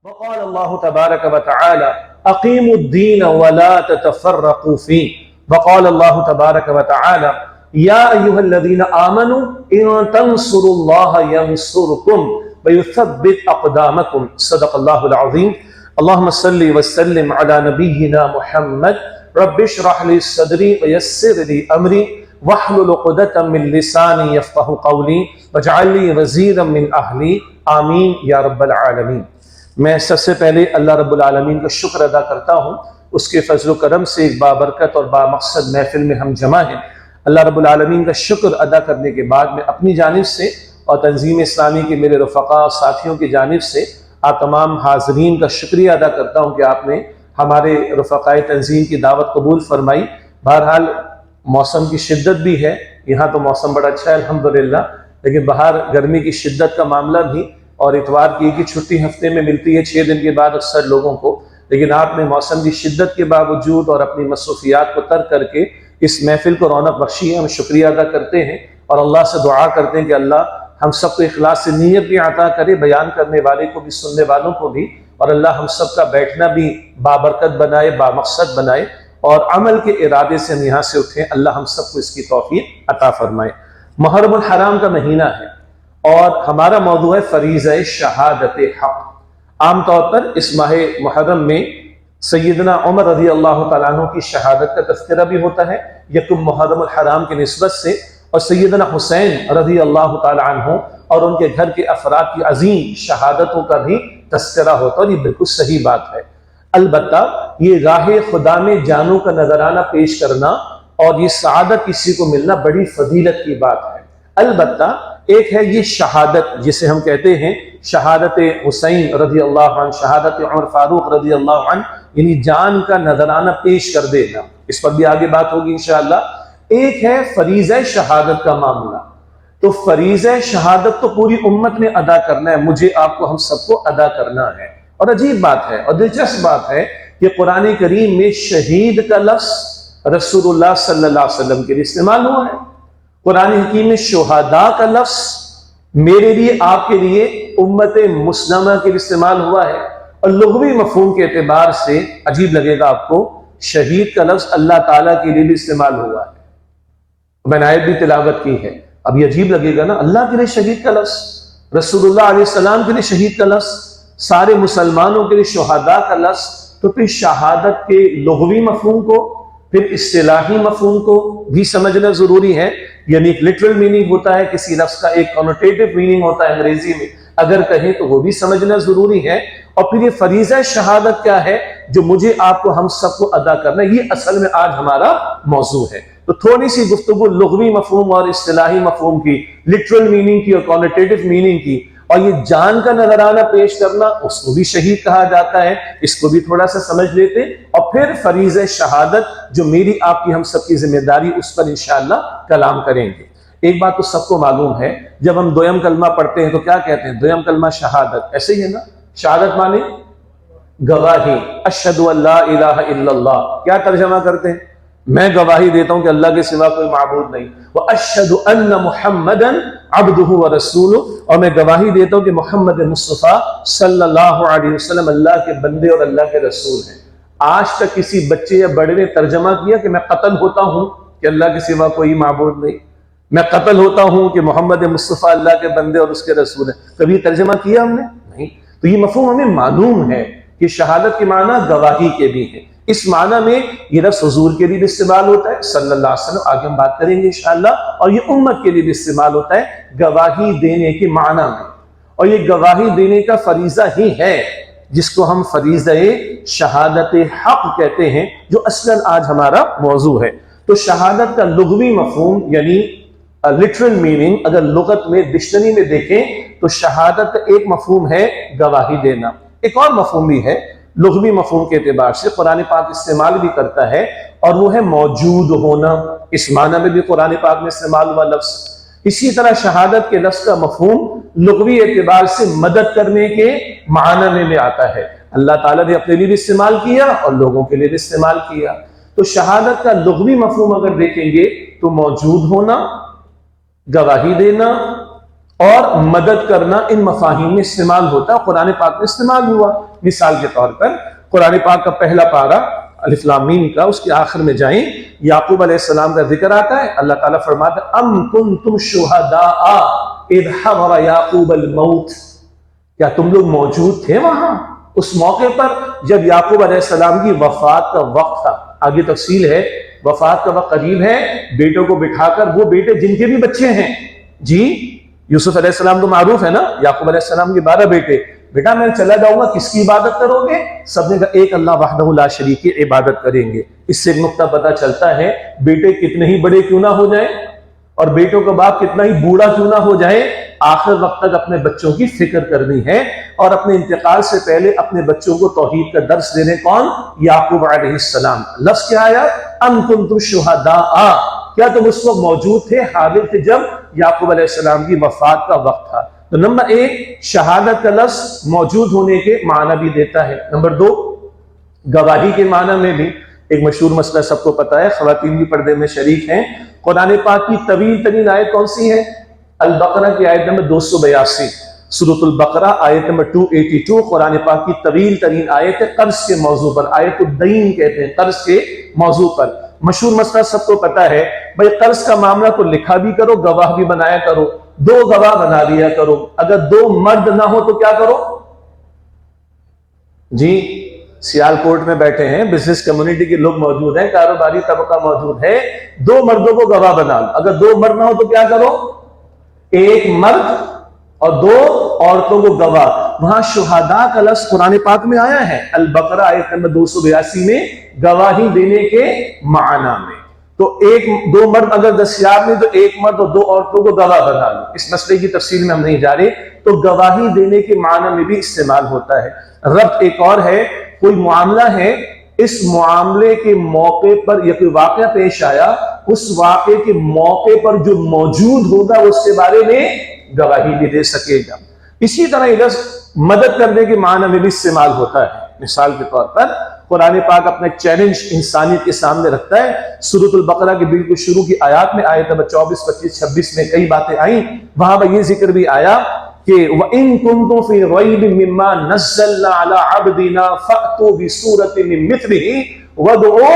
وقال الله تبارك وتعالى اقيموا الدين ولا تتفرقوا فيه. وقال الله تبارك وتعالى يا ايها الذين امنوا ان تنصروا الله ينصركم ويثبت اقدامكم. صدق الله العظيم. اللهم صل وسلم على نبينا محمد. رب اشرح لي صدري ويسر لي امري واحلل عقدة من لساني يفقهوا قولي واجعل لي وزيرا من اهلي آمین یا رب العالمین. میں سب سے پہلے اللہ رب العالمین کا شکر ادا کرتا ہوں، اس کے فضل و کرم سے ایک بابرکت اور بامقصد محفل میں ہم جمع ہیں۔ اللہ رب العالمین کا شکر ادا کرنے کے بعد میں اپنی جانب سے اور تنظیم اسلامی کے میرے رفقاء اور ساتھیوں کی جانب سے آپ تمام حاضرین کا شکریہ ادا کرتا ہوں کہ آپ نے ہمارے رفقاء تنظیم کی دعوت قبول فرمائی۔ بہرحال موسم کی شدت بھی ہے، یہاں تو موسم بڑا اچھا ہے الحمدللہ، لیکن باہر گرمی کی شدت کا معاملہ بھی، اور اتوار کی ایک ہی چھٹی ہفتے میں ملتی ہے 6 دن کے بعد اکثر لوگوں کو، لیکن آپ نے موسم کی شدت کے باوجود اور اپنی مصروفیات کو ترک کر کے اس محفل کو رونق بخشی ہے۔ ہم شکریہ ادا کرتے ہیں اور اللہ سے دعا کرتے ہیں کہ اللہ ہم سب کو اخلاص سے نیت بھی عطا کرے، بیان کرنے والے کو بھی، سننے والوں کو بھی، اور اللہ ہم سب کا بیٹھنا بھی بابرکت بنائے، بامقصد بنائے، اور عمل کے ارادے سے ہم یہاں سے اٹھیں۔ اللہ ہم سب کو اس کی توفیق عطا فرمائے۔ محرم الحرام کا مہینہ ہے اور ہمارا موضوع ہے فریضہ شہادت حق۔ عام طور پر اس ماہ محرم میں سیدنا عمر رضی اللہ تعالیٰ عنہ کی شہادت کا تذکرہ بھی ہوتا ہے یکم محرم الحرام کی نسبت سے، اور سیدنا حسین رضی اللہ تعالیٰ عنہ اور ان کے گھر کے افراد کی عظیم شہادتوں کا بھی تذکرہ ہوتا ہے، اور یہ بالکل صحیح بات ہے۔ البتہ یہ راہ خدا میں جانوں کا نذرانہ پیش کرنا اور یہ سعادت کسی کو ملنا بڑی فضیلت کی بات ہے۔ البتہ ایک ہے یہ شہادت جسے ہم کہتے ہیں شہادت حسین رضی اللہ عنہ، شہادت عمر فاروق رضی اللہ عنہ، یعنی جان کا نذرانہ پیش کر دینا، اس پر بھی آگے بات ہوگی انشاءاللہ۔ ایک ہے فریضہ شہادت کا معاملہ۔ تو فریضہ شہادت تو پوری امت نے ادا کرنا ہے، مجھے آپ کو، ہم سب کو ادا کرنا ہے۔ اور عجیب بات ہے اور دلچسپ بات ہے کہ قرآن کریم میں شہید کا لفظ رسول اللہ صلی اللہ علیہ وسلم کے لیے استعمال ہوا ہے۔ قرآن حکیم میں شہداء کا لفظ میرے لیے، آپ کے لیے، امت مسلمہ کے لیے استعمال ہوا ہے۔ اور لغوی مفہوم کے اعتبار سے عجیب لگے گا آپ کو، شہید کا لفظ اللہ تعالیٰ کے لیے بھی استعمال ہوا ہے۔ میں نے آیت بھی تلاوت کی ہے، اب یہ عجیب لگے گا نا، اللہ کے لیے شہید کا لفظ، رسول اللہ علیہ السلام کے لیے شہید کا لفظ، سارے مسلمانوں کے لیے شہداء کا لفظ، تو پھر شہادت کے لغوی مفہوم کو، پھر اصطلاحی مفہوم کو بھی سمجھنا ضروری ہے۔ یعنی ایک لٹرل میننگ ہوتا ہے کسی لفظ کا، ایک کنوٹیٹو میننگ ہوتا ہے انگریزی میں، اگر کہیں تو وہ بھی سمجھنا ضروری ہے۔ اور پھر یہ فریضہ شہادت کیا ہے جو مجھے، آپ کو، ہم سب کو ادا کرنا ہے، یہ اصل میں آج ہمارا موضوع ہے۔ تو تھوڑی سی گفتگو لغوی مفہوم اور اصطلاحی مفہوم کی، لٹرل میننگ کی اور کنوٹیٹو میننگ کی، اور یہ جان کا نذرانہ پیش کرنا، اس کو بھی شہید کہا جاتا ہے، اس کو بھی تھوڑا سا سمجھ لیتے، اور پھر فریضہ شہادت جو میری، آپ کی، ہم سب کی ذمہ داری، اس پر انشاءاللہ کلام کریں گے۔ ایک بات تو سب کو معلوم ہے، جب ہم دویم کلمہ پڑھتے ہیں تو کیا کہتے ہیں؟ دویم کلمہ شہادت، ایسے ہی ہے نا؟ شہادت مانے گواہی، اشہد ان لا الہ الا اللہ، کیا ترجمہ کرتے ہیں؟ میں گواہی دیتا ہوں کہ اللہ کے سوا کوئی معبود نہیں، وَأَشْهَدُ أَنَّ مُحَمَّدًا عَبْدُهُ وَرَسُولُهُ، اور میں گواہی دیتا ہوں کہ محمد مصطفیٰ صلی اللہ علیہ وسلم اللہ کے بندے اور اللہ کے رسول ہیں۔ آج تک کسی بچے یا بڑے نے ترجمہ کیا کہ میں قتل ہوتا ہوں کہ اللہ کے سوا کوئی معبود نہیں، میں قتل ہوتا ہوں کہ محمد مصطفیٰ اللہ کے بندے اور اس کے رسول ہیں؟ کبھی ترجمہ کیا ہم نے؟ نہیں۔ تو یہ مفہوم ہمیں معلوم ہے کہ شہادت کے معنی گواہی کے بھی ہیں۔ اس معنی میں یہ لفظ حضور کے لیے بھی استعمال ہوتا ہے صلی اللہ علیہ وسلم، آگے ہم بات کریں گے انشاءاللہ، اور یہ امت کے لیے بھی استعمال ہوتا ہے گواہی دینے کے معنی میں، اور یہ گواہی دینے کا فریضہ ہی ہے جس کو ہم فریضہ شہادت حق کہتے ہیں، جو اصلاً آج ہمارا موضوع ہے۔ تو شہادت کا لغوی مفہوم یعنی لٹرل میننگ، اگر لغت میں ڈکشنری میں دیکھیں تو شہادت کا ایک مفہوم ہے گواہی دینا، ایک اور مفہوم بھی ہے لغوی مفہوم کے اعتبار سے قرآن پاک استعمال بھی کرتا ہے، اور وہ ہے موجود ہونا، اس معنی میں بھی قرآن پاک میں استعمال ہوا لفظ۔ اسی طرح شہادت کے لفظ کا مفہوم لغوی اعتبار سے مدد کرنے کے معنی میں آتا ہے، اللہ تعالیٰ نے اپنے لیے بھی استعمال کیا اور لوگوں کے لیے بھی استعمال کیا۔ تو شہادت کا لغوی مفہوم اگر دیکھیں گے تو موجود ہونا، گواہی دینا، اور مدد کرنا ان مفاہیم میں استعمال ہوتا ہے، قرآن پاک میں استعمال ہوا۔ مثال کے طور پر قرآن پاک کا پہلا پارہ الف لام میم کا، اس کے آخر میں جائیں، یعقوب علیہ السلام کا ذکر آتا ہے۔ اللہ تعالیٰ فرماتا ہے ام کنتم شہداء اذ حضر یعقوب الموت، کیا تم لوگ موجود تھے وہاں اس موقع پر جب یعقوب علیہ السلام کی وفات کا وقت تھا؟ آگے تفصیل ہے، وفات کا وقت قریب ہے، بیٹوں کو بٹھا کر، وہ بیٹے جن کے بھی بچے ہیں، جی یوسف علیہ السلام تو معروف ہے نا، یعقوب علیہ السلام کے 12 بیٹے، بیٹا میں چلا جاؤں گا، کس کی عبادت کرو گے؟ سب نے کہا ایک اللہ وحدہ لا شریک کی عبادت کریں گے۔ اس سے ایک نقطہ پتہ چلتا ہے، بیٹے کتنے ہی بڑے کیوں نہ ہو جائیں اور بیٹوں کا باپ کتنا ہی بوڑھا کیوں نہ ہو جائے، آخر وقت تک اپنے بچوں کی فکر کرنی ہے، اور اپنے انتقال سے پہلے اپنے بچوں کو توحید کا درس دینے کون؟ یعقوب علیہ السلام۔ لفظ کیا آیا؟ ام کنتم شہداء، کیا تم اس وقت موجود تھے، حاضر تھے جب یعقوب علیہ السلام کی وفات کا وقت تھا؟ تو نمبر ایک، شہادت کا لفظ موجود ہونے کے معنی بھی دیتا ہے۔ نمبر دو، گواہی کے معنی میں بھی ایک مشہور مسئلہ سب کو پتا ہے، خواتین بھی پردے میں شریک ہیں۔ قرآن پاک کی طویل ترین آیت کون سی ہے؟ البقرہ کی آیت نمبر 282، سورۃ البقرہ آیت نمبر 282 قرآن پاک کی طویل ترین آیت ہے، قرض کے موضوع پر، آیت الدین کہتے ہیں، قرض کے موضوع پر۔ مشہور مسئلہ سب کو پتا ہے، بھائی قرض کا معاملہ تو لکھا بھی کرو، گواہ بھی بنایا کرو، 2 گواہ بنا لیا کرو، اگر 2 مرد نہ ہو تو کیا کرو؟ جی سیال کوٹ میں بیٹھے ہیں، بزنس کمیونٹی کے لوگ موجود ہیں، کاروباری طبقہ موجود ہے، 2 مردوں کو گواہ بنا لو، اگر 2 مرد نہ ہو تو کیا کرو؟ 1 مرد اور 2 عورتوں کو گواہ۔ وہاں شہداء کا لفظ قرآن پاک میں آیا ہے، البقرہ آیت نمبر 282 میں، گواہی دینے کے معنی میں۔ تو 2 مرد اگر دستیاب نہیں تو 1 مرد اور 2 عورتوں کو گواہ بنا لو۔ اس مسئلے کی تفصیل میں ہم نہیں جا رہے، تو گواہی دینے کے معنی میں بھی استعمال ہوتا ہے۔ ربط ایک اور ہے، کوئی معاملہ ہے، اس معاملے کے موقع پر یا کوئی واقعہ پیش آیا، اس واقعے کے موقع پر جو موجود ہوگا اس کے بارے میں گواہی بھی دے سکے گا۔ اسی طرح یہ لفظ مدد کرنے کے معنی میں بھی استعمال ہوتا ہے۔ مثال کے طور پر قرآن پاک اپنا ایک چیلنج انسانیت کے سامنے رکھتا ہے۔ سورۃ البقرہ کے بالکل شروع کی آیات میں، آیت نمبر 24، 25، 26 میں کئی باتیں آئیں، وہاں پر یہ ذکر بھی آیا کہ وَإِن كُنتُمْ فِي رَيْبٍ مِّمَّا نَزَّلْنَا عَلَىٰ عَبْدِنَا فَأْتُوا بِسُورَةٍ مِّن مِّثْلِهِ وَادْعُوا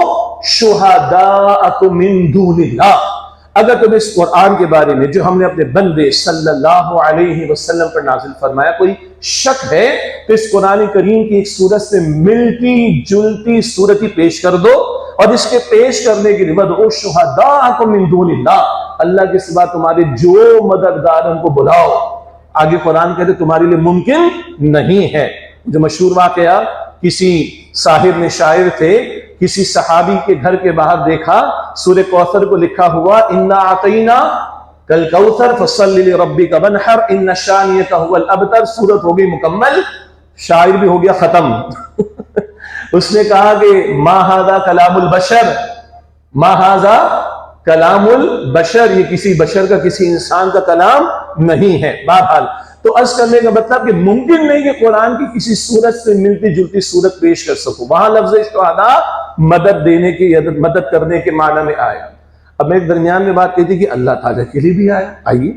شُهَدَاءَكُم مِّن دُونِ اللَّهِ۔ اگر تم اس قرآن کے بارے میں جو ہم نے اپنے بندے صلی اللہ علیہ وسلم پر نازل فرمایا کوئی شک ہے، تو اس قرآن کریم کی ایک سورت سے ملتی جلتی سورت ہی پیش کر دو، اور اس کے پیش کرنے کے لیے وَادْعُوا شُهَدَاءَكُم مِّن دُونِ اللَّهِ، اللہ کے سوا تمہارے جو مددگار ان کو بلاؤ۔ آگے قرآن کہتے تمہارے لیے ممکن نہیں ہے۔ جو مشہور واقعہ، کسی صاحب نے شاعر تھے، کسی صحابی کے گھر کے باہر دیکھا سورہ کوثر کو لکھا ہوا اِنَّا أَعْطَيْنَاكَ الْكَوْثَرَ فَصَلِّ لِرَبِّكَ وَانْحَرْ إِنَّ شَانِئَكَ هُوَ الْأَبْتَرُ۔ سورت ہو گئی مکمل، شاعر بھی ہو گیا ختم۔ اس نے کہا کہ ما ھذا کلام البشر، ما ھذا کلام البشر، یہ کسی بشر کا، کسی انسان کا کلام نہیں ہے۔ بہرحال تو عرض کرنے کا مطلب کہ ممکن نہیں کہ قرآن کی کسی صورت سے ملتی جلتی صورت پیش کر سکو۔ وہاں لفظ شہداء مدد دینے کی، مدد کرنے کے معنی میں آیا۔ اب میں ایک درمیان میں بات کہتی کہ اللہ تعالیٰ کے لیے بھی آیا۔ آئیے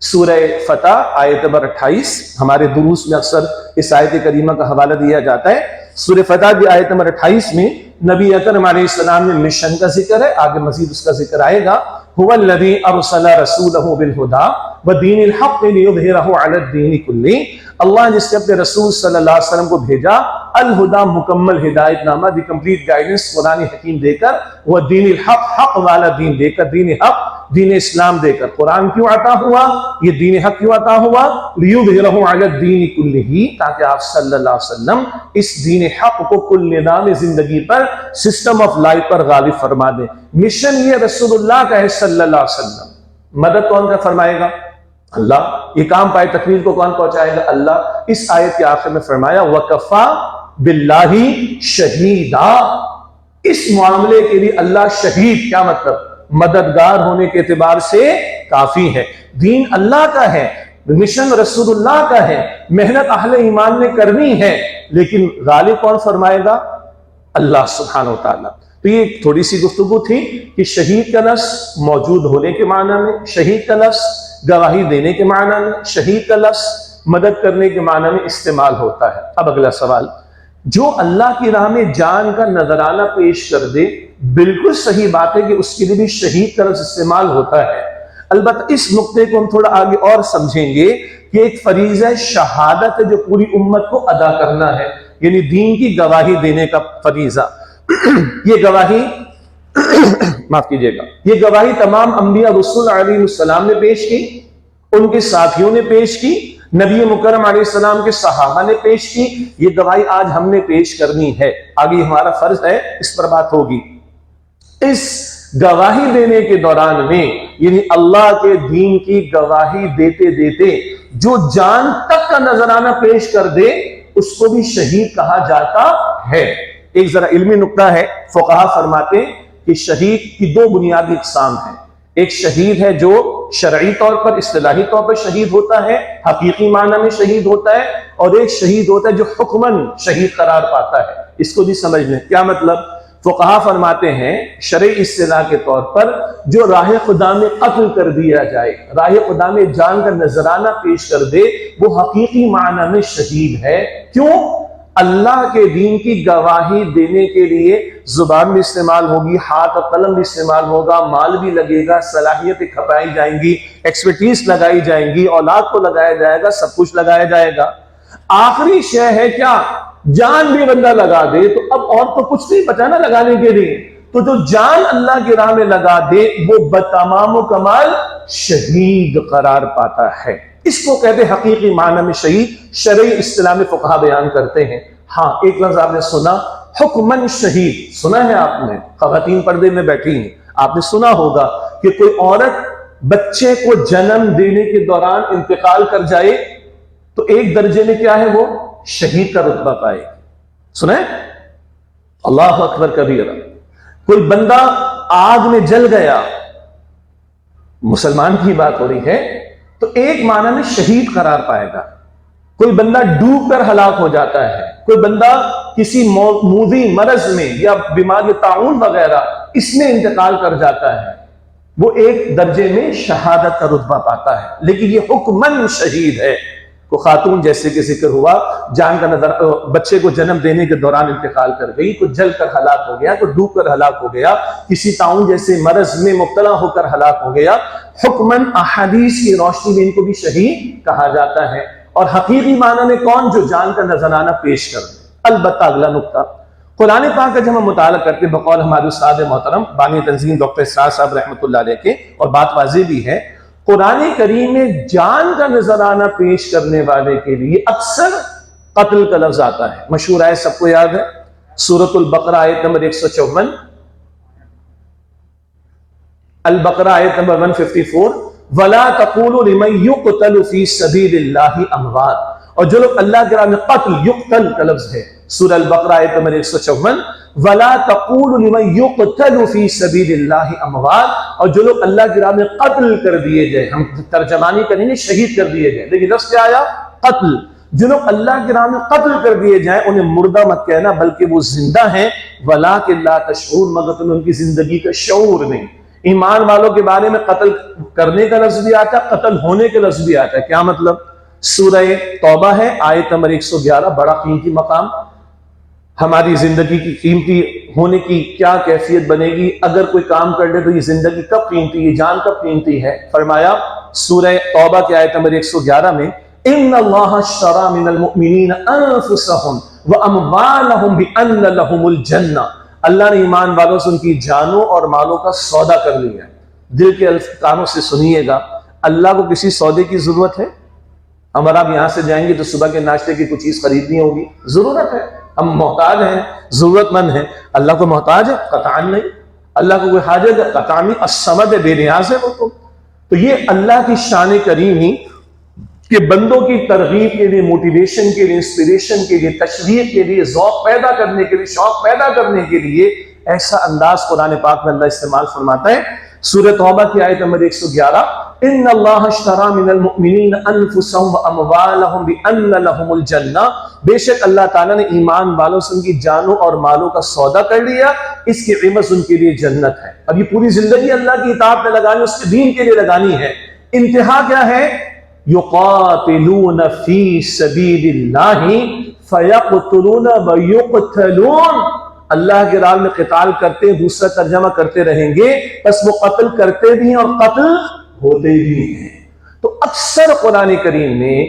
سورہ فتح آیت نمبر 28، ہمارے دروس میں اکثر اس آیت کریمہ کا حوالہ دیا جاتا ہے۔ سورہ فتح کی آیت نمبر 28 میں نبی اکرم علیہ السلام نے مشن کا ذکر ہے، آگے مزید اس کا ذکر آئے گا۔ هو الذی ارسل رسولہ بالہدی ودین الحق لیظہرہ علی الدین کلہ، اللہ جس نے اپنے رسول صلی اللہ علیہ وسلم کو بھیجا الہدا، مکمل ہدایت نامہ، دی کمپلیٹ گائیڈنس، قرآن حکیم دے کر، وہ دین الحق، حق والا دین دے کر، دین حق، دین اسلام دے کر۔ قرآن کیوں عطا ہوا؟ یہ دین حق کیوں عطا ہوا؟ لیظہرہ علی الدین کلہ، تاکہ آپ صلی اللہ علیہ وسلم اس دین حق کو کل نظام زندگی پر، سسٹم آف لائف پر غالب فرما دیں۔ مشن یہ رسول اللہ کا ہے صلی اللہ علیہ وسلم۔ مدد کون کا فرمائے گا؟ اللہ۔ یہ کام پائے تقریر کو کون پہنچائے گا؟ اللہ۔ اس آیت کے آخر میں فرمایا وَكَفَى بِاللَّهِ شَهِيدًا، اس معاملے کے لیے اللہ شہید، کیا مطلب؟ مددگار ہونے کے اعتبار سے کافی ہے۔ دین اللہ کا ہے، مشن رسول اللہ کا ہے، محنت اہل ایمان نے کرنی ہے، لیکن غالب کون فرمائے گا؟ اللہ سبحانہ و تعالیٰ۔ تو یہ تھوڑی سی گفتگو تھی کہ شہید کا لفظ موجود ہونے کے معنی میں، شہید کا لفظ گواہی دینے کے معنی میں، شہید کا لفظ مدد کرنے کے معنی میں استعمال ہوتا ہے۔ اب اگلا سوال، جو اللہ کی راہ میں جان کا نذرانہ پیش کر دے، بالکل صحیح بات ہے کہ اس کے لیے بھی شہید کا لفظ استعمال ہوتا ہے۔ البتہ اس نقطے کو ہم تھوڑا آگے اور سمجھیں گے کہ ایک فریضہ شہادت ہے جو پوری امت کو ادا کرنا ہے، یعنی دین کی گواہی دینے کا فریضہ۔ یہ گواہی معاف کیجیے گا، یہ گواہی تمام انبیاء رسول علیہ السلام نے پیش کی، ان کے ساتھیوں نے پیش کی، نبی مکرم علیہ السلام کے صحابہ نے پیش کی، یہ گواہی آج ہم نے پیش کرنی ہے، آگے ہمارا فرض ہے، اس پر بات ہوگی۔ اس گواہی دینے کے دوران میں، یعنی اللہ کے دین کی گواہی دیتے دیتے جو جان تک کا نذرانہ پیش کر دے، اس کو بھی شہید کہا جاتا ہے۔ ایک ذرا علمی نقطہ ہے، فقہا فرماتے ہیں کہ شہید کی دو بنیادی اقسام ہیں۔ ایک شہید ہے جو شرعی طور پر، اصطلاحی طور پر شہید ہوتا ہے، حقیقی معنی میں شہید ہوتا ہے، اور ایک شہید ہوتا ہے جو حکماً شہید قرار پاتا ہے۔ اس کو بھی سمجھ لیں، کیا مطلب؟ فقہا فرماتے ہیں شرعی اصطلاح کے طور پر جو راہ خدا میں قتل کر دیا جائے، راہ خدا میں جان کا نذرانہ پیش کر دے، وہ حقیقی معنی میں شہید ہے۔ کیوں؟ اللہ کے دین کی گواہی دینے کے لیے زبان بھی استعمال ہوگی، ہاتھ اور قلم بھی استعمال ہوگا، مال بھی لگے گا، صلاحیتیں کھپائی جائیں گی، ایکسپرٹیز لگائی جائیں گی، اولاد کو لگایا جائے گا، سب کچھ لگایا جائے گا۔ آخری شے ہے کیا؟ جان بھی بندہ لگا دے تو اب اور تو کچھ نہیں بچا نا لگانے کے لیے، تو جو جان اللہ کی راہ میں لگا دے وہ بتمام و کمال شہید قرار پاتا ہے۔ اس کو کہتے ہیں حقیقی معنی میں شہید، شرعی اصطلاح میں فقہا بیان کرتے ہیں۔ ہاں ایک لفظ آپ نے سنا، حکمن شہید، سنا ہے آپ نے؟ خواتین پردے میں بیٹھی ہیں، آپ نے سنا ہوگا کہ کوئی عورت بچے کو جنم دینے کے دوران انتقال کر جائے تو ایک درجے میں کیا ہے، وہ شہید کا رتبہ پائے۔ سنیں؟ اللہ اکبر کبیرہ۔ کوئی بندہ آگ میں جل گیا، مسلمان کی بات ہو رہی ہے، تو ایک معنی میں شہید قرار پائے گا۔ کوئی بندہ ڈوب کر ہلاک ہو جاتا ہے، کوئی بندہ کسی موذی مرض میں یا بیماری طاعون وغیرہ اس میں انتقال کر جاتا ہے، وہ ایک درجے میں شہادت کا رتبہ پاتا ہے، لیکن یہ حکمن شہید ہے۔ کو خاتون جیسے کہ ذکر ہوا، جان کا نظر بچے کو جنم دینے کے دوران انتقال کر گئی، کوئی جل کر ہلاک ہو گیا، کوئی ڈوب کر ہلاک ہو گیا، کسی طاعون جیسے مرض میں مبتلا ہو کر ہلاک ہو گیا، حکماً احادیث کی روشنی میں ان کو بھی شہید کہا جاتا ہے۔ اور حقیقی معنی میں کون؟ جو جان کا نذرانہ پیش کر دے۔ البتہ اگلا نقطہ، قرآن پاک کا جب ہم مطالعہ کرتے ہیں بقول ہمارے استاد محترم بانی تنظیم ڈاکٹر اسرار صاحب رحمۃ اللہ علیہ کے، اور بات واضح بھی ہے، قرآن کریم میں جان کا نذرانہ پیش کرنے والے کے لیے اکثر قتل کا لفظ آتا ہے۔ مشہور آیت سب کو یاد ہے، سورۃ البقرہ آیت نمبر 154، البقرہ آیت نمبر 154، وَلَا تَقُولُوا لِمَن يُقْتَلُ فِي سَبِيلِ اللَّهِ أَمْوَاتٌ، اور جو لوگ اللہ کے راہ میں قتل، یقتل کا لفظ ہے، سورہ البقرہ آیت نمبر 154، وَلَا تَقُولُوا لِمَن يُقْتَلُ فِي سَبِيلِ اللَّهِ أَمْوَاتٌ، اور جو لوگ اللہ کی راہ میں قتل کر دیے جائیں، ہم ترجمانی کریں گے شہید کر دیے جائیں، لیکن لفظ کیا آیا؟ قتل۔ جو لوگ اللہ کی راہ میں قتل کر دیے جائیں انہیں مردہ مت کہنا، بلکہ وہ زندہ ہیں، وَلَٰكِن لَا تَشْعُرُونَ، مگر تمہیں ان کی زندگی کا شعور نہیں۔ ایمان والوں کے بارے میں قتل کرنے کا لفظ بھی آتا ہے، قتل ہونے کا لفظ بھی آتا ہے۔ کیا مطلب؟ سورہ توبہ ہے آیت نمبر 111، بڑا قیمتی مقام۔ ہماری زندگی کی قیمتی ہونے کی کیا کیفیت بنے گی؟ اگر کوئی کام کر لے تو یہ زندگی کب قیمتی، یہ جان کب قیمتی ہے؟ فرمایا سورہ توبہ کی آیت نمبر 111 میں، ان اللہ اشتری من المؤمنین انفسهم واموالهم بان لهم الجنہ، اللہ نے ایمان والوں سے ان کی جانوں اور مالوں کا سودا کر لیا۔ دل کے کانوں سے سنیے گا، اللہ کو کسی سودے کی ضرورت ہے؟ ہم اور آپ یہاں سے جائیں گے تو صبح کے ناشتے کی کوئی چیز خریدنی ہوگی، ضرورت ہے، ہم محتاج ہیں، ضرورت مند ہیں۔ اللہ کو محتاج ہے؟ قطعاً نہیں۔ اللہ کو کوئی حاجت ہے؟ قطعاً نہیں۔ الصمد ہے، بے نیاز ہے وہ تو یہ اللہ کی شان کریم ہی کہ بندوں کی ترغیب کے لیے، موٹیویشن کے لیے، انسپریشن کے لیے، تشویق کے لیے، ذوق پیدا کرنے کے لیے، شوق پیدا کرنے کے لیے ایسا انداز قرآن پاک میں اللہ استعمال فرماتا ہے۔ سورہ توبہ کی آیت نمبر 111، ان اللہ اشتری من المؤمنین انفسهم واموالهم بان لهم الجنہ، بے شک اللہ تعالیٰ نے ایمان والوں سے ان کی جانوں اور مالوں کا سودا کر لیا، اس کی عوض ان کے لیے جنت ہے۔ اب یہ پوری زندگی اللہ کی اطاعت میں لگانی، اس کے دین کے لیے لگانی ہے، انتہا کیا ہے؟ یقاتلون فی سبیل اللہ فیقتلون ویقتلون، اللہ کے راہ میں قتال کرتے ہیں، دوسرا ترجمہ کرتے رہیں گے، بس وہ قتل کرتے بھی ہیں اور قتل ہوتے بھی ہیں۔ تو اکثر قرآن کریم میں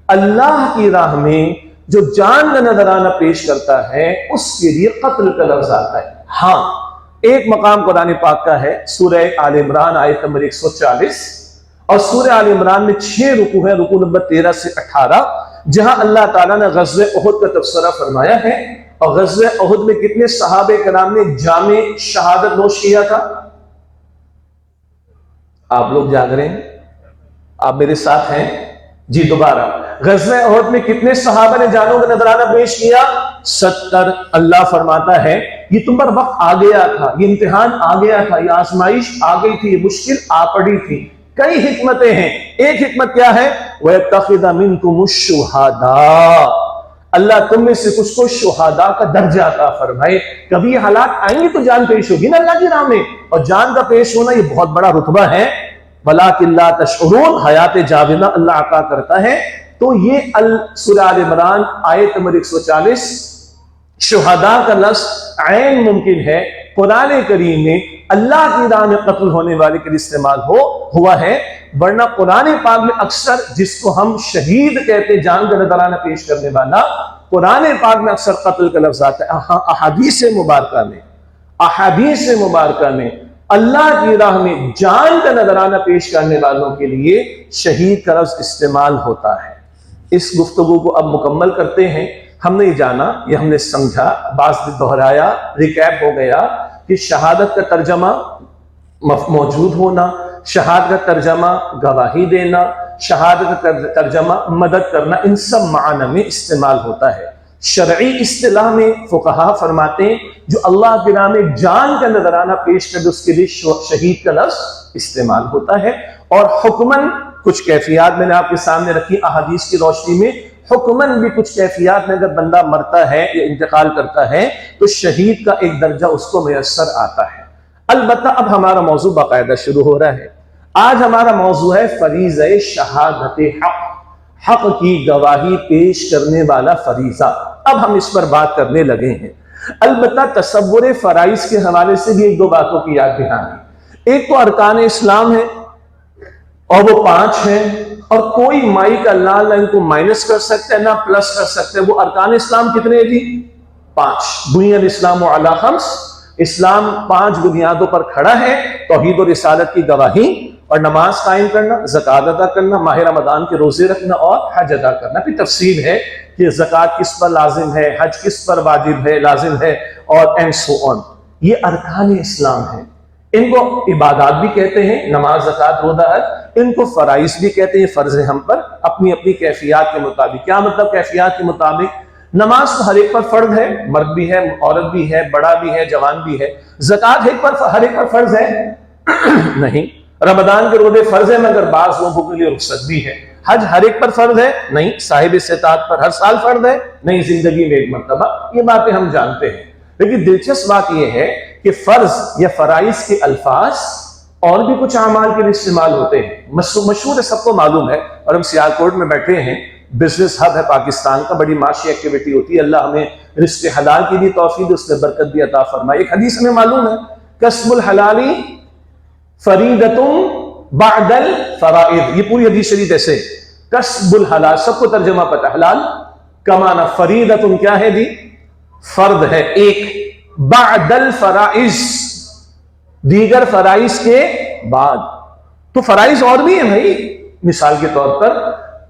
اللہ کی راہ میں جو جان کا نذرانہ پیش کرتا ہے اس کے لیے قتل کا لفظ آتا ہے۔ ہاں، ایک مقام قرآن پاک کا ہے، سورہ آل عمران آیت نمبر 140، اور سورہ آل عمران میں 6 رکوع ہیں، رکوع نمبر 13 سے 18، جہاں اللہ تعالیٰ نے غزوہ احد کا تبصرہ فرمایا ہے۔ اور غزوہ احد میں کتنے صحابہ کرام نے جام شہادت نوش کیا تھا؟ آپ لوگ جاگ رہے ہیں؟ آپ میرے ساتھ ہیں؟ جی دوبارہ، غزوہ احد میں کتنے صحابہ نے جانوں کا نذرانہ پیش کیا؟ 70۔ اللہ فرماتا ہے یہ تم پر وقت آ گیا تھا، یہ امتحان آ گیا تھا، یہ آزمائش آ گئی تھی، یہ مشکل آ پڑی تھی۔ کئی حکمتیں ہیں، ایک حکمت کیا ہے؟ وَيَتَّخِذَ مِنْكُمُ الشُّهَدَاءَ، اللہ تم میں سے کچھ کو شہداء کا درجہ عطا فرمائے۔ کبھی یہ حالات آئیں گے تو جان پیش ہوگی نا اللہ کی راہ میں، اور جان کا پیش ہونا یہ بہت بڑا رتبہ ہے۔ وَلَٰكِن لَا تَشْعُرُونَ، حیات جاودہ اللہ عطا کرتا ہے۔ تو یہ سورہ آل عمران آیت نمبر 140، شہداء کا لفظ عین ممکن ہے قرآن کریم میں اللہ کی راہ میں قتل ہونے والے کے لیے استعمال ہوا ہے، ورنہ قرآن پاک میں اکثر جس کو ہم شہید کہتے ہیں، جان کا نذرانہ پیش کرنے والا، قرآن پاک میں اکثر قتل کا لفظ آتا ہے۔ احادیث مبارکہ میں اللہ کی راہ میں جان کا نذرانہ پیش کرنے والوں کے لیے شہید کا لفظ استعمال ہوتا ہے۔ اس گفتگو کو اب مکمل کرتے ہیں۔ ہم نے یہ جانا، یہ ہم نے سمجھا، بعض دہرایا، ریکیپ ہو گیا کہ شہادت کا ترجمہ موجود ہونا، شہادت کا ترجمہ گواہی دینا، شہادت کا ترجمہ مدد کرنا، ان سب معنی میں استعمال ہوتا ہے۔ شرعی اصطلاح میں فقہا فرماتے ہیں جو اللہ کے راہ میں جان کا نذرانہ پیش کر دے اس کے لیے شہید کا لفظ استعمال ہوتا ہے۔ اور حکماً کچھ کیفیات میں نے آپ کے سامنے رکھی احادیث کی روشنی میں، حکماً بھی کچھ کیفیات میں اگر بندہ مرتا ہے یا انتقال کرتا ہے تو شہید کا ایک درجہ اس کو میسر آتا ہے۔ البتہ اب ہمارا موضوع باقاعدہ شروع ہو رہا ہے۔ آج ہمارا موضوع ہے فریضہ شہادت حق، حق کی گواہی پیش کرنے والا فریضہ۔ اب ہم اس پر بات کرنے لگے ہیں۔ البتہ تصور فرائض کے حوالے سے بھی ایک دو باتوں کی یاد دہانی۔ ایک تو ارکان اسلام ہے اور وہ 5 ہیں، اور کوئی مائی کا لال نہ ان کو مائنس کر سکتا ہے نہ پلس کر سکتا ہے۔ وہ ارکان اسلام کتنے ہیں جی؟ 5۔ بنی الاسلام علی 5، اسلام 5 بنیادوں پر کھڑا ہے: توحید و رسالت کی گواہی، اور نماز قائم کرنا، زکوٰۃ ادا کرنا، ماہ رمضان کے روزے رکھنا، اور حج ادا کرنا۔ پھر تفصیل ہے کہ زکوٰۃ کس پر لازم ہے، حج کس پر واجب ہے، لازم ہے، اور اینڈ سو آن۔ یہ ارکان اسلام ہیں۔ ان کو عبادات بھی کہتے ہیں، نماز، زکوٰۃ، روزہ، حج۔ ان کو فرائض بھی کہتے ہیں، فرض ہے ہم پر اپنی اپنی کیفیات کے مطابق۔ کیا مطلب کیفیات کے مطابق؟ نماز تو ہر ایک پر فرض ہے، مرد بھی ہے، عورت بھی ہے، بڑا بھی ہے، جوان بھی ہے۔ زکوٰۃ ہر ایک پر فرض ہے نہیں۔ رمضان کے روزے فرض ہے مگر بعض لوگوں کے لیے رخصت بھی ہے۔ حج ہر ایک پر فرض ہے نہیں، صاحب استطاعت پر ہر سال فرض ہے نہیں، زندگی میں ایک مرتبہ۔ یہ باتیں ہم جانتے ہیں، لیکن دلچسپ بات یہ ہے کہ فرض یا فرائض کے الفاظ اور بھی کچھ اعمال کے لیے استعمال ہوتے ہیں۔ مشہور ہے، سب کو معلوم ہے، اور ہم سیالکوٹ میں بیٹھے ہیں، بزنس ہب ہے پاکستان کا، بڑی معاشی ایکٹیویٹی ہوتی ہے۔ اللہ ہمیں رزق حلال کی بھی توفیق، اس نے برکت بھی عطا فرمائے۔ ایک حدیث ہمیں معلوم ہے، کسب الحلالی فریدۃ بعد الفرائض۔ یہ پوری حدیث شریف ایسے، کسب الحلال، سب کو ترجمہ پتہ، حلال کا معنی فریدۃ کیا ہے جی؟ فرد ہے ایک، بعد الفرائض، دیگر فرائض کے بعد۔ تو فرائض اور بھی ہیں بھائی۔ مثال کے طور پر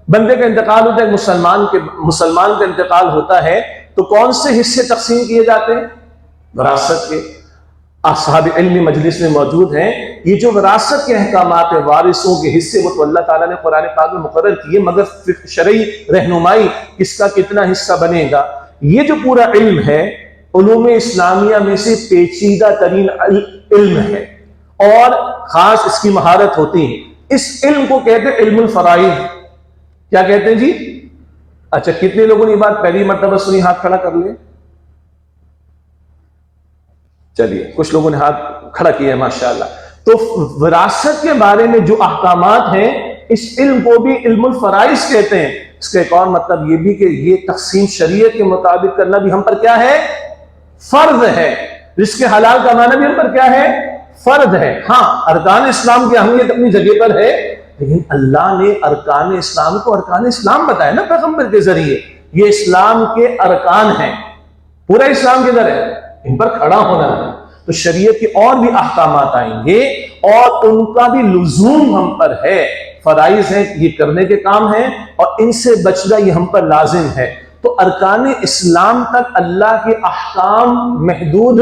بندے کا انتقال ہوتا ہے، مسلمان کا انتقال ہوتا ہے تو کون سے حصے تقسیم کیے جاتے ہیں؟ وراثت کے۔ اصحاب علم مجلس میں موجود ہیں، یہ جو وراثت کے احکامات ہیں، وارثوں کے حصے، وہ تو اللہ تعالیٰ نے قرآن پاک میں مقرر کیے، مگر شرعی رہنمائی کس کا کتنا حصہ بنے گا، یہ جو پورا علم ہے علوم اسلامیہ میں سے پیچیدہ ترین علم ہے، اور خاص اس کی مہارت ہوتی ہے۔ اس علم کو کہتے ہیں علم الفرائض۔ کیا کہتے ہیں جی؟ اچھا، کتنے لوگوں نے یہ بات پہلی مرتبہ سنی؟ ہاتھ کھڑا کر لیں۔ چلیے، کچھ لوگوں نے ہاتھ کھڑا کیا ہے، ماشاءاللہ۔ تو وراثت کے بارے میں جو احکامات ہیں اس علم کو بھی علم الفرائض کہتے ہیں۔ اس کا ایک اور مطلب یہ بھی کہ یہ تقسیم شریعت کے مطابق کرنا بھی ہم پر کیا ہے؟ فرض ہے۔ رزق حلال کمانا بھی ہم پر کیا ہے؟ فرض ہے۔ ہاں، ارکان اسلام کی اہمیت اپنی جگہ پر ہے، لیکن اللہ نے ارکان اسلام کو ارکان اسلام بتایا نا پیغمبر کے ذریعے، یہ اسلام کے ارکان ہیں، پورا اسلام کدھر ہے؟ ان پر کھڑا ہونا ہے۔ تو شریعت کے اور بھی احکامات آئیں گے اور ان کا بھی لزوم ہم پر ہے، فرائض ہیں، یہ کرنے کے کام ہیں، اور ان سے بچنا یہ ہم پر لازم ہے۔ تو ارکان اسلام تک اللہ کے احکام محدود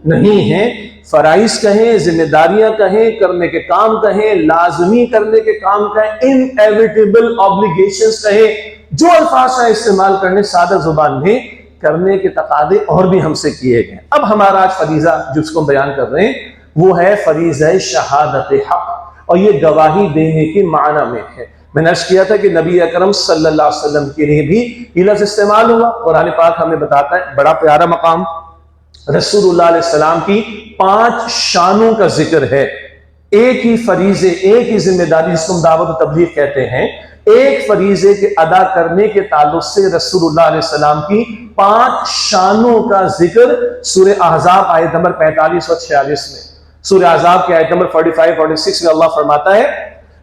نہیں ہیں، فرائض کہیں، ذمہ داریاں کہیں، کرنے کے کام کہیں، لازمی کرنے کے کام کہیں، انیویٹیبل آبلیگیشنز کہیں، جو الفاظ ہیں استعمال کرنے سادہ زبان میں، کرنے کے تقاضے اور بھی ہم سے کیے گئے۔ اب ہمارا آج فریضہ جس کو ہم بیان کر رہے ہیں وہ ہے فریضہ شہادت حق، اور یہ گواہی دینے کے معنی میں ہے۔ میں نے عرض کیا تھا کہ نبی اکرم صلی اللہ علیہ وسلم کے لیے بھی یہ لفظ استعمال ہوا۔ قرآن پاک ہمیں بتاتا ہے، بڑا پیارا مقام، رسول اللہ علیہ السلام کی 5 شانوں کا ذکر ہے۔ ایک ہی فریضے، ایک ہی ذمہ داری جس کو ہم دعوت و تبلیغ کہتے ہیں، ایک فریضے کے ادا کرنے کے تعلق سے رسول اللہ علیہ السلام کی 5 شانوں کا ذکر سورہ احزاب آیت نمبر 45 اور 46 میں، سورہ احزاب کی آیت نمبر 45-46 میں اللہ فرماتا ہے،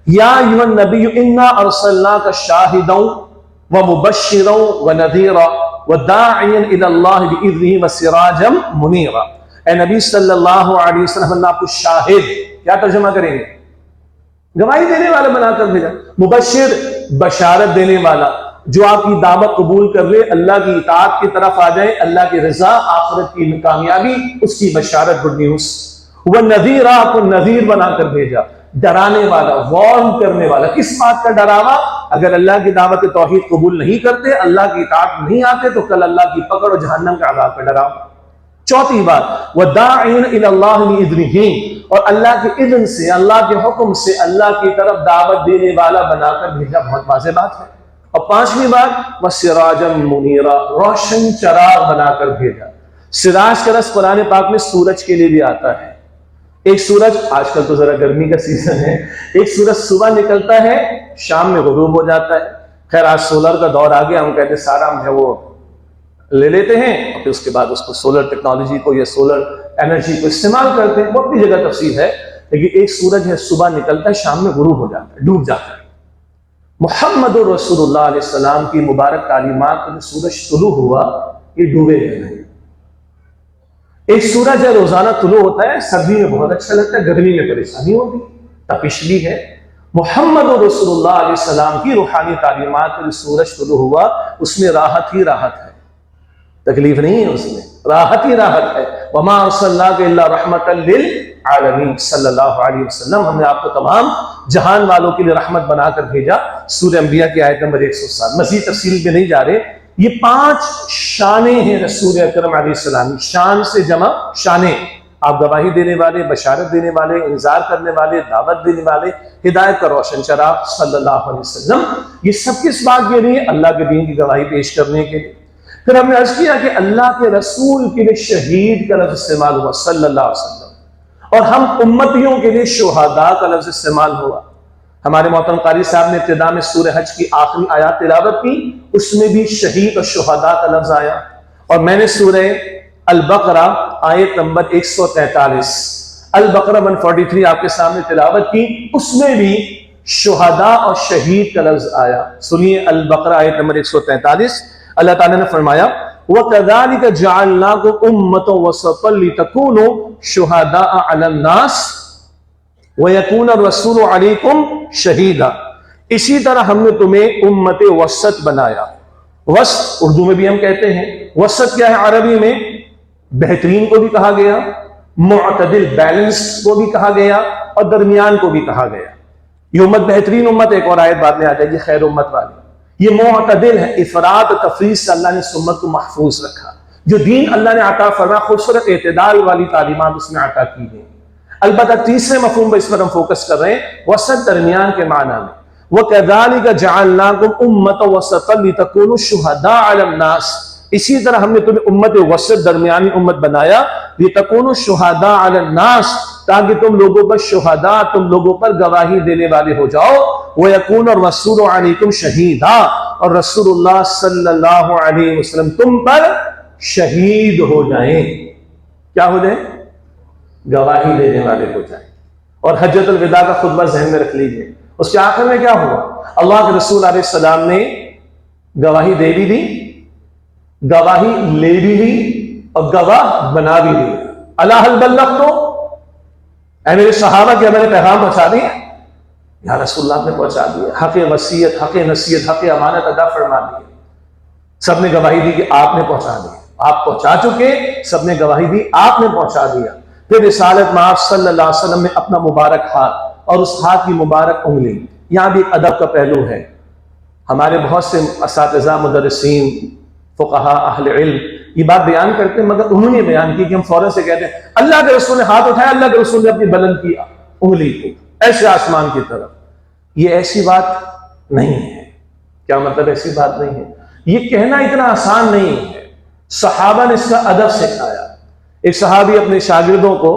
یا ایھا النبی انا ارسلناک شاہدا ومبشرا ونذیرا وداعیا الی اللہ باذنہ وسراجا منیرا۔ اے نبی صلی اللہ علیہ وسلم، اللہ آپ کو شاہد، کیا ترجمہ کریں گے؟ گواہی دینے والا بنا کر بھیجا، مبشر بشارت دینے والا، جو آپ کی دعوت قبول کر لے، اللہ کی اطاعت کی طرف آ جائے، اللہ کی رضا، آخرت کی کامیابی، اس کی بشارت گڈ نیوز۔ وہ نذیر، آپ کو نذیر بنا کر بھیجا، ڈرانے والا، وارن کرنے والا۔ کس بات کا ڈراوا؟ اگر اللہ کی دعوت توحید قبول نہیں کرتے، اللہ کی اطاعت نہیں آتے، تو کل اللہ کی پکڑ اور جہنم کا عذاب کا ڈراوا۔ چوتھی بات، وَدَاعِينَ إِلَى اللَّهِ بِإِذْنِهِ، اور اللہ کے اذن سے، اللہ کے حکم سے اللہ کی طرف دعوت دینے والا بنا کر بھیجا، بہت واضح بات ہے۔ اور 5ویں بات، وَسِرَاجًا مُنِيرًا، روشن چراغ بنا کر بھیجا۔ سراج کا لفظ قرآن پاک میں سورج کے لیے بھی آتا ہے۔ ایک سورج، آج کل تو ذرا گرمی کا سیزن ہے، ایک سورج صبح نکلتا ہے، شام میں غروب ہو جاتا ہے۔ خیر آج سولر کا دور آ گیا، ہم کہتے ہیں سارا ہم ہے وہ لے لیتے ہیں اور پھر اس کے بعد اس کو سولر ٹیکنالوجی کو یا سولر انرجی کو استعمال کرتے ہیں، وہ اپنی جگہ تفصیل ہے، لیکن ایک سورج ہے صبح نکلتا ہے، شام میں غروب ہو جاتا ہے، ڈوب جاتا ہے۔ محمد رسول اللہ علیہ السلام کی مبارک تعلیمات میں سورج طلوع ہوا، یہ ڈوبے گئے نہیں۔ ایک سورج ہے روزانہ طلوع ہوتا ہے، سردی میں بہت اچھا لگتا ہے، گرمی میں پریشانی ہوتی، تپش بھی ہے۔ محمد رسول اللہ علیہ السلام کی روحانی تعلیمات میں سورج طلوع ہوا، اس میں راحت ہی راحت ہے، تکلیف نہیں ہے، اس میں راحت ہی راحت ہے۔ وما ارسلناک الا رحمۃ للعالمین، صلی اللہ علیہ وسلم، ہم نے آپ کو تمام جہان والوں کے لیے رحمت بنا کر بھیجا۔ سورہ انبیاء کی آیت نمبر 107۔ مزید تفصیل میں نہیں جا رہے، یہ 5 شانیں ہیں رسول اکرم علیہ السلام۔ شان سے جمع شانیں، آپ گواہی دینے والے، بشارت دینے والے، انذار کرنے والے، دعوت دینے والے، ہدایت کا روشن چراغ، صلی اللہ علیہ وسلم۔ یہ سب کس بات کے لیے؟ اللہ کے دین کی گواہی پیش کرنے کے لیے۔ پھر ہم نے عرض کیا کہ اللہ کے رسول کے لیے شہید کا لفظ استعمال ہوا، صلی اللہ علیہ وسلم، اور ہم امتیوں کے لیے شہداء کا لفظ استعمال ہوا۔ ہمارے محترم قاری صاحب نے ابتدا میں سورہ حج کی آخری آیات تلاوت کی، اس میں بھی شہید اور شہداء کا لفظ آیا، اور میں نے سورہ البقرہ آیت نمبر 143، البقرہ 143 آپ کے سامنے تلاوت کی، اس میں بھی شہداء اور شہید کا لفظ آیا۔ سنیے البقرہ آیت نمبر 143، اللہ تعالیٰ نے فرمایا، وَكَذَلِكَ جَعَلْنَاكُمْ أُمَّةً وَسَطًا لِتَكُونُوا شُهَدَاءَ عَلَى النَّاسِ وَيَكُونَ الرَّسُولُ عَلَيْكُمْ شَهِيدًا، اسی طرح ہم نے تمہیں امت وسط بنایا۔ وسط اردو میں بھی ہم کہتے ہیں، وسط کیا ہے عربی میں؟ بہترین کو بھی کہا گیا، معتدل بیلنس کو بھی کہا گیا، اور درمیان کو بھی کہا گیا۔ یہ امت بہترین امت، ایک اور آیت بعد میں آ جائے گی خیر امت والی۔ یہ معتدل ہے، افراط و تفریط سے اللہ نے اس امت کو محفوظ رکھا۔ جو دین اللہ نے عطا فرمایا، خوبصورت اعتدال والی تعلیمات اس میں عطا کی گئی۔ البتہ تیسرے مفہوم پر اس پر ہم فوکس کر رہے ہیں، وسط درمیان کے معنی میں۔ وَكَذَلِكَ جَعَلْنَاكُمْ أُمَّةً وَسَطًا لِتَكُونُوا شُهَدَاءَ عَلَى النَّاسِ، اسی طرح ہم نے تمہیں امت وسط درمیانی امت بنایا لتکونوا شہداء علی الناس تاکہ تم لوگوں پر شہداء تم لوگوں پر گواہی دینے والے ہو جاؤ ویکون الرسول علیکم شہیدا اور رسول اللہ صلی اللہ علیہ وسلم تم پر شہید ہو جائیں. کیا ہو جائیں؟ گواہی دینے والے ہو جائیں. اور حجۃ الوداع کا خطبہ ذہن میں رکھ لیجئے. اس کے آخر میں کیا ہوا؟ اللہ کے رسول علیہ السلام نے گواہی دے بھی دی, گواہی لے بھی لی اور گواہ بنا بھی دی. الا هل بلغت؟ اے میرے صحابہ کیا میں نے پیغام پہنچا دیا؟ یا رسول اللہ نے پہنچا دیا. حق وصیت, حق نصیحت, حق امانت ادا فرما دی. سب نے گواہی دی کہ آپ نے پہنچا دیا. آپ پہنچا چکے, سب نے گواہی دی آپ نے پہنچا دیا. پھر رسالت مآب صلی اللہ علیہ وسلم نے اپنا مبارک ہاتھ اور اس ہاتھ کی مبارک انگلی, یہاں بھی ایک ادب کا پہلو ہے. ہمارے بہت سے اساتذہ, مدرسین, فقہاء, اہل علم یہ بات بیان کرتے ہیں, مگر انہوں نے بیان کی کہ ہم فوراً سے کہتے ہیں اللہ کے رسول نے ہاتھ اٹھایا, اللہ کے رسول نے اپنی بلند کی انگلی کو ایسے آسمان کی طرف. یہ ایسی بات نہیں ہے. کیا مطلب ایسی بات نہیں ہے؟ یہ کہنا اتنا آسان نہیں ہے. صحابہ نے اس کا ادب سکھایا. ایک صحابی اپنے شاگردوں کو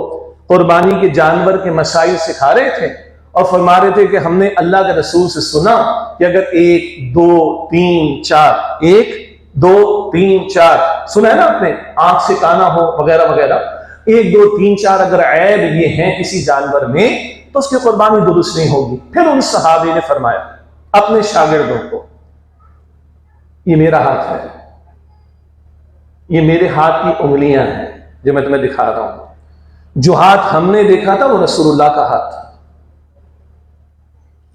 قربانی کے جانور کے مسائل سکھا رہے تھے اور فرما رہے تھے کہ ہم نے اللہ کے رسول سے سنا کہ اگر 1 2 3 4 1 2 3 4 سنا ہے نا آپ نے, آنکھ سے کانا ہو وغیرہ وغیرہ, 1 2 3 4 اگر عیب یہ ہیں کسی جانور میں تو اس کی قربانی درست نہیں ہوگی. پھر ان صحابی نے فرمایا اپنے شاگردوں کو, یہ میرا ہاتھ ہے, یہ میرے ہاتھ کی انگلیاں ہیں جو میں تمہیں دکھا رہا ہوں. جو ہاتھ ہم نے دیکھا تھا وہ رسول اللہ کا ہاتھ تھا.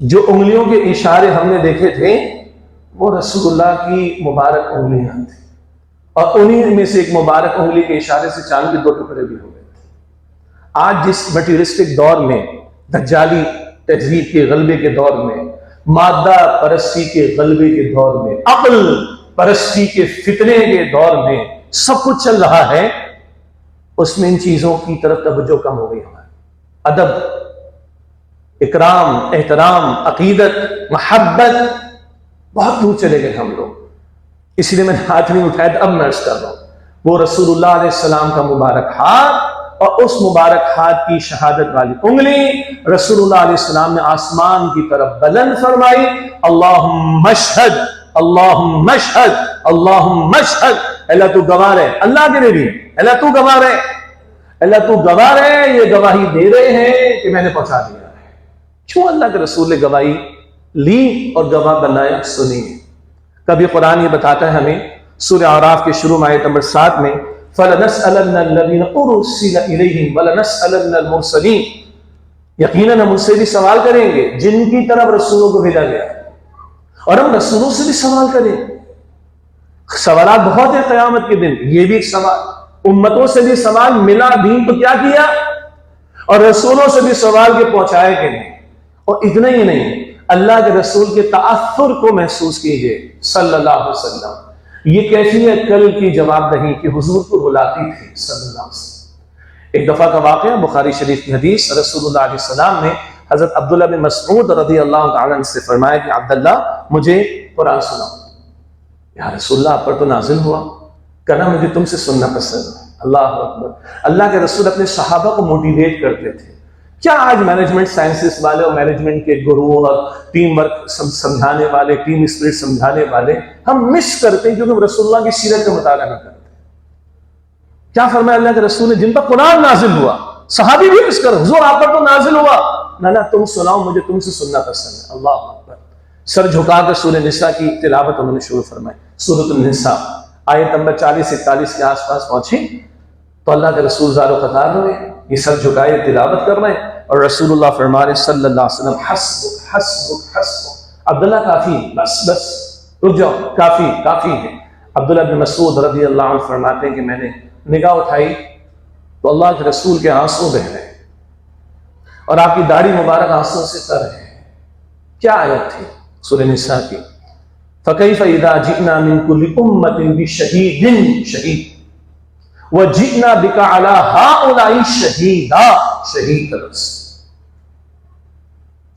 جو انگلیوں کے اشارے ہم نے دیکھے تھے وہ رسول اللہ کی مبارک انگلیاں تھیں, اور انہی میں سے ایک مبارک انگلی کے اشارے سے چاند کے 2 ٹکڑے بھی ہو گئے تھے. آج جس مٹیریلسٹک دور میں, دجالی تہذیب کے غلبے کے دور میں, مادہ پرستی کے غلبے کے دور میں, عقل پرستی کے فتنے کے دور میں سب کچھ چل رہا ہے, اس میں ان چیزوں کی طرف توجہ کم ہو گئی. ہماری ادب, اکرام, احترام, عقیدت, محبت بہت دور چلے گئے ہم لوگ. اس لیے میں نے ہاتھ نہیں اٹھایا تو اب میں عرض کر رہا ہوں وہ رسول اللہ علیہ السلام کا مبارک ہاتھ اور اس مبارک ہاتھ کی شہادت والی انگلی رسول اللہ علیہ السلام نے آسمان کی طرف بلند فرمائی. اللہم اشہد, اللہم اشہد, اللہم اشہد. اللہ تو گواہ رہے, اللہ کے نبی اللہ تو گواہ رہے, اللہ تو گواہ رہے, یہ گواہی دے رہے ہیں کہ میں نے پہنچا دیا ہے. کیوں اللہ کے رسول نے گواہی لی اور گواہ بنایا؟ سنیے. کبھی قرآن یہ بتاتا ہے ہمیں سورہ اعراف کے شروع میں آیت نمبر 7 میں فَلَنَسْأَلَنَّ الَّذِينَ أُرْسِلَ إِلَيْهِمْ وَلَنَسْأَلَنَّ الْمُرْسَلِينَ. یقیناً ہم اس سے بھی سوال کریں گے جن کی طرف رسولوں کو بھیجا گیا, اور ہم رسولوں سے بھی سوال کریں گے. سوالات بہت ہیں قیامت کے دن. یہ بھی ایک سوال, امتوں سے بھی سوال ملا دین تو کیا کیا, اور رسولوں سے بھی سوال کے پہنچائے کہ نہیں. اور اتنا ہی نہیں, اللہ کے رسول کے تأثر کو محسوس کیجئے صلی اللہ علیہ وسلم. یہ کیفیت کل کی جواب دہی کہ حضور کو بلاتی تھی صلی اللہ علیہ وسلم. ایک دفعہ کا واقعہ, بخاری شریف کی حدیث, رسول اللہ علیہ السلام نے حضرت عبداللہ بن مسعود رضی اللہ تعالیٰ عنہ سے فرمایا کہ عبداللہ مجھے قرآن سناؤ. یا رسول اللہ آپ پر تو نازل ہوا, کہنا مجھے تم سے سننا پسند ہے. اللہ اکبر. اللہ کے رسول اپنے صحابہ کو موٹیویٹ کرتے تھے. کیا آج مینجمنٹ سائنسز والے اور مینجمنٹ کے گرو اور ٹیم ورک سمجھانے والے, ٹیم اسپرٹ سمجھانے والے ہم مس کرتے ہیں کیونکہ ہم رسول اللہ کی سیرت کا مطالعہ نہیں کرتے. کیا فرمایا اللہ کے رسول نے؟ جن پر قرآن نازل ہوا, صحابی بھی مس کر, حضور آپ پر تو نازل ہوا, نہ تم سناؤ, مجھے تم سے سننا پسند ہے. اللہ اکبر. سر جھکا کر سورہ نساء کی تلاوت انہوں نے شروع فرمائی. سورۃ النساء آیت نمبر 40-41 کے آس پاس پہنچی تو اللہ کے رسول زار و قطار ہوئے, یہ سر جھکائے تلاوت کر رہے ہیں, اور رسول اللہ فرما رہے صلی اللہ علیہ وسلم حسبک حسبک حسبک, عبداللہ کافی, بس بس رک جاؤ, کافی کافی ہے. عبداللہ بن مسعود رضی اللہ عنہ فرماتے ہیں کہ میں نے نگاہ اٹھائی تو اللہ کے رسول کے آنسو بہ رہے ہیں اور آپ کی داڑھی مبارک آنسو سے تر ہے. کیا آیت تھی؟ سورہ نساء کی. فَكَيْفَ إِذَا جِئْنَا مِن كُلِّ أُمَّةٍ بِشَهِيدٍ شَهِيدٍ وَجِئْنَا بِكَ عَلَى هَؤُلَاءِ شَهِيدًا. شہید کا لفظ.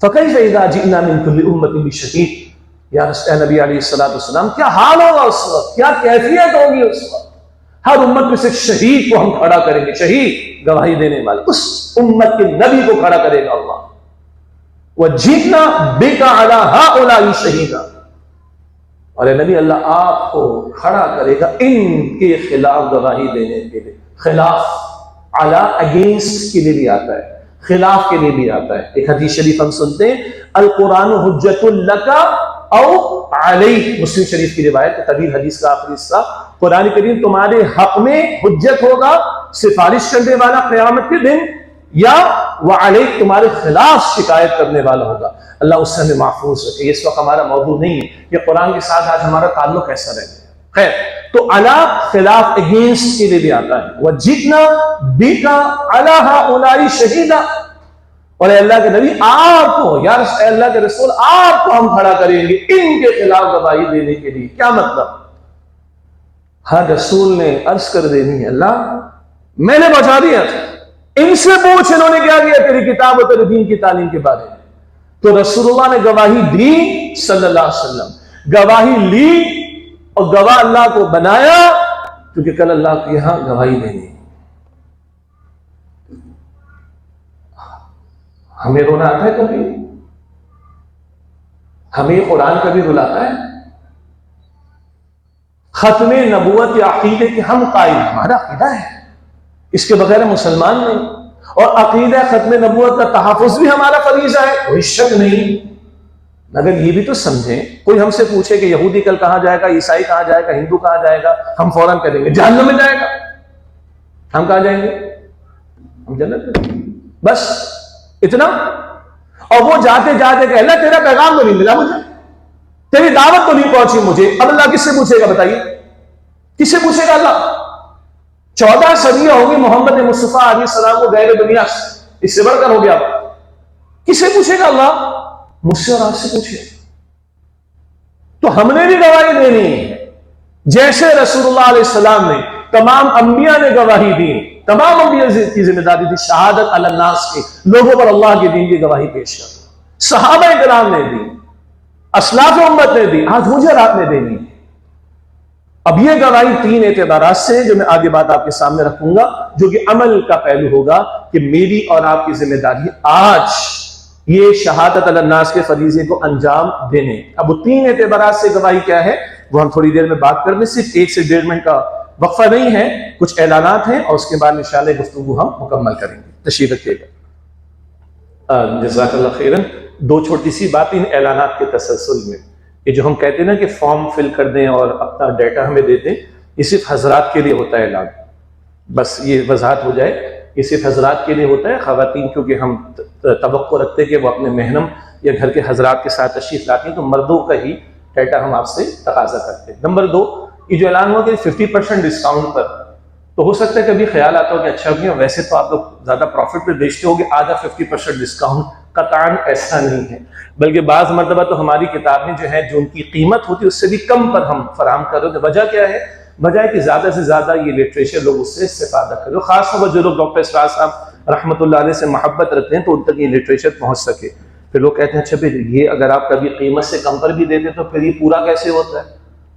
فَكَيْفَ إِذَا جِئْنَا مِن كُلِّ أُمَّةٍ بِشَهِيدٍ. یا رسول نبی علیہ السلام کیا حال ہوگا اس وقت، کیا کیفیت ہوگی اس وقت؟ ہر امت میں سے شہید کو ہم کھڑا کریں گے، شہید گواہی دینے والے، اس امت کے نبی کو کھڑا کرے گا اللہ. وَجِئْنَا بِكَ عَلَىٰ هَٰؤُلَاءِ شَهِيدًا، اور اے نبی اللہ آپ کو کھڑا کرے گا ان کے خلاف گواہی دینے کے لیے. خلاف علی اگینسٹ کے لیے بھی آتا ہے، خلاف کے لیے بھی آتا ہے. ایک حدیث شریف ہم سنتے ہیں، القرآن حجت لک او علیک، مسلم شریف کی روایت طویل حدیث کا آخری حصہ، قرآن کریم تمہارے حق میں حجت ہوگا، سفارش کرنے والا قیامت کے دن، یا وعلیک تمہارے خلاف شکایت کرنے والا ہوگا. اللہ اس سے ہمیں محفوظ رکھے. اس وقت ہمارا موضوع نہیں ہے کہ قرآن کے ساتھ آج ہمارا تعلق کیسا رہ گیا. خیر، تو علی خلاف اگینسٹ کے لیے بھی آتا ہے. وَجِئْنَا بِكَ عَلَىٰ هَٰؤُلَاءِ شَهِيدًا، اور اے اللہ کے نبی آپ کو، یا اے اللہ کے رسول آپ کو ہم کھڑا کریں گے ان کے خلاف گواہی دینے کے لیے. کیا مطلب؟ ہر رسول نے عرض کر دینی ہے اللہ میں نے بچا دیا تھا، ان سے پوچھ انہوں نے کیا کیا تیری کتاب اور تیرے دین کی تعلیم کے بارے میں. تو رسول اللہ نے گواہی دی صلی اللہ علیہ وسلم، گواہی لی اور گواہ اللہ کو بنایا، کیونکہ کل اللہ کے یہاں گواہی دینی. ہمیں رونا آتا ہے کبھی؟ ہمیں قرآن کبھی رلاتا ہے؟ ختم نبوت یا عقیدے کے ہم قائل، ہمارا عقیدہ ہے، اس کے بغیر مسلمان نہیں، اور عقیدہ ختم نبوت کا تحفظ بھی ہمارا فریضہ ہے، کوئی شک نہیں. مگر یہ بھی تو سمجھیں، کوئی ہم سے پوچھے کہ یہودی کل کہاں جائے گا، عیسائی کہاں جائے گا، ہندو کہاں جائے گا، ہم فوراً کہیں گے جہنم میں جائے گا. ہم کہاں جائیں گے؟ ہم جنت میں. بس اتنا. اور وہ جاتے جاتے کہ اللہ تیرا پیغام تو نہیں ملا مجھے، تیری دعوت تو نہیں پہنچی مجھے. اب اللہ کس سے پوچھے گا بتائیے؟ کس سے پوچھے گا اللہ؟ 14 صدیاں ہوگی محمد مصطفیٰ علیہ السلام کو غیر دنیا سے، اس سے بڑھ کر ہو گیا. کس سے پوچھے گا اللہ؟ مجھ سے اور آپ سے پوچھے. تو ہم نے بھی گواہی دینی ہے، جیسے رسول اللہ علیہ السلام نے، تمام انبیاء نے گواہی دی. تمام انبیاء کی ذمہ داری تھی شہادت علی الناس کی، لوگوں پر اللہ کے دین کی گواہی پیش کر. صحابہ کرام نے دی، اسلاف امت نے دی، آج مجھے اور آپ نے دینی ہے. اب یہ گواہی 3 اعتبارات سے جو میں آگے بات آپ کے سامنے رکھوں گا، جو کہ عمل کا پہلو ہوگا کہ میری اور آپ کی ذمہ داری آج یہ شہادت علی الناس کے فریضے کو انجام دینے. اب وہ 3 اعتبارات سے گواہی کیا ہے وہ ہم تھوڑی دیر میں بات کریں. صرف 1 سے 1.5 منٹ کا وقفہ نہیں ہے، کچھ اعلانات ہیں اور اس کے بعد انشاءاللہ گفتگو ہم مکمل کریں گے. تشریف رکھیے گا. جزاک اللہ خیرن. 2 چھوٹی سی بات ان اعلانات کے تسلسل میں. یہ جو ہم کہتے ہیں نا کہ فارم فل کر دیں اور اپنا ڈیٹا ہمیں دے دیں، یہ صرف حضرات کے لیے ہوتا ہے اعلان. بس یہ وضاحت ہو جائے، یہ صرف حضرات کے لیے ہوتا ہے. خواتین کیونکہ ہم توقع رکھتے ہیں کہ وہ اپنے محرم یا گھر کے حضرات کے ساتھ تشریف لاتی ہیں، تو مردوں کا ہی ڈیٹا ہم آپ سے تقاضا کرتے ہیں. نمبر 2، یہ جو اعلان ہوا کہ 50% ڈسکاؤنٹ پر، تو ہو سکتا ہے کبھی خیال آتا ہو کہ اچھا بھی ویسے تو آپ لوگ زیادہ پروفٹ پہ بیچتے ہو گے، آدھا 50% ڈسکاؤنٹ. قطعاً ایسا نہیں ہے، بلکہ بعض مرتبہ تو ہماری کتابیں جو ہیں جو ان کی قیمت ہوتی ہے اس سے بھی کم پر ہم فراہم کر رہے ہیں. وجہ کیا ہے؟ وجہ ہے کہ زیادہ سے زیادہ یہ لٹریچر لوگ اس سے استفادہ کریں، خاص طور پر جو لوگ ڈاکٹر اسرار صاحب رحمۃ اللہ علیہ سے محبت رکھتے ہیں تو ان تک یہ لٹریچر پہنچ سکے. پھر لوگ کہتے ہیں اچھا پھر یہ اگر آپ کبھی قیمت سے کم پر بھی دے دیں تو پھر یہ پورا کیسے ہوتا ہے؟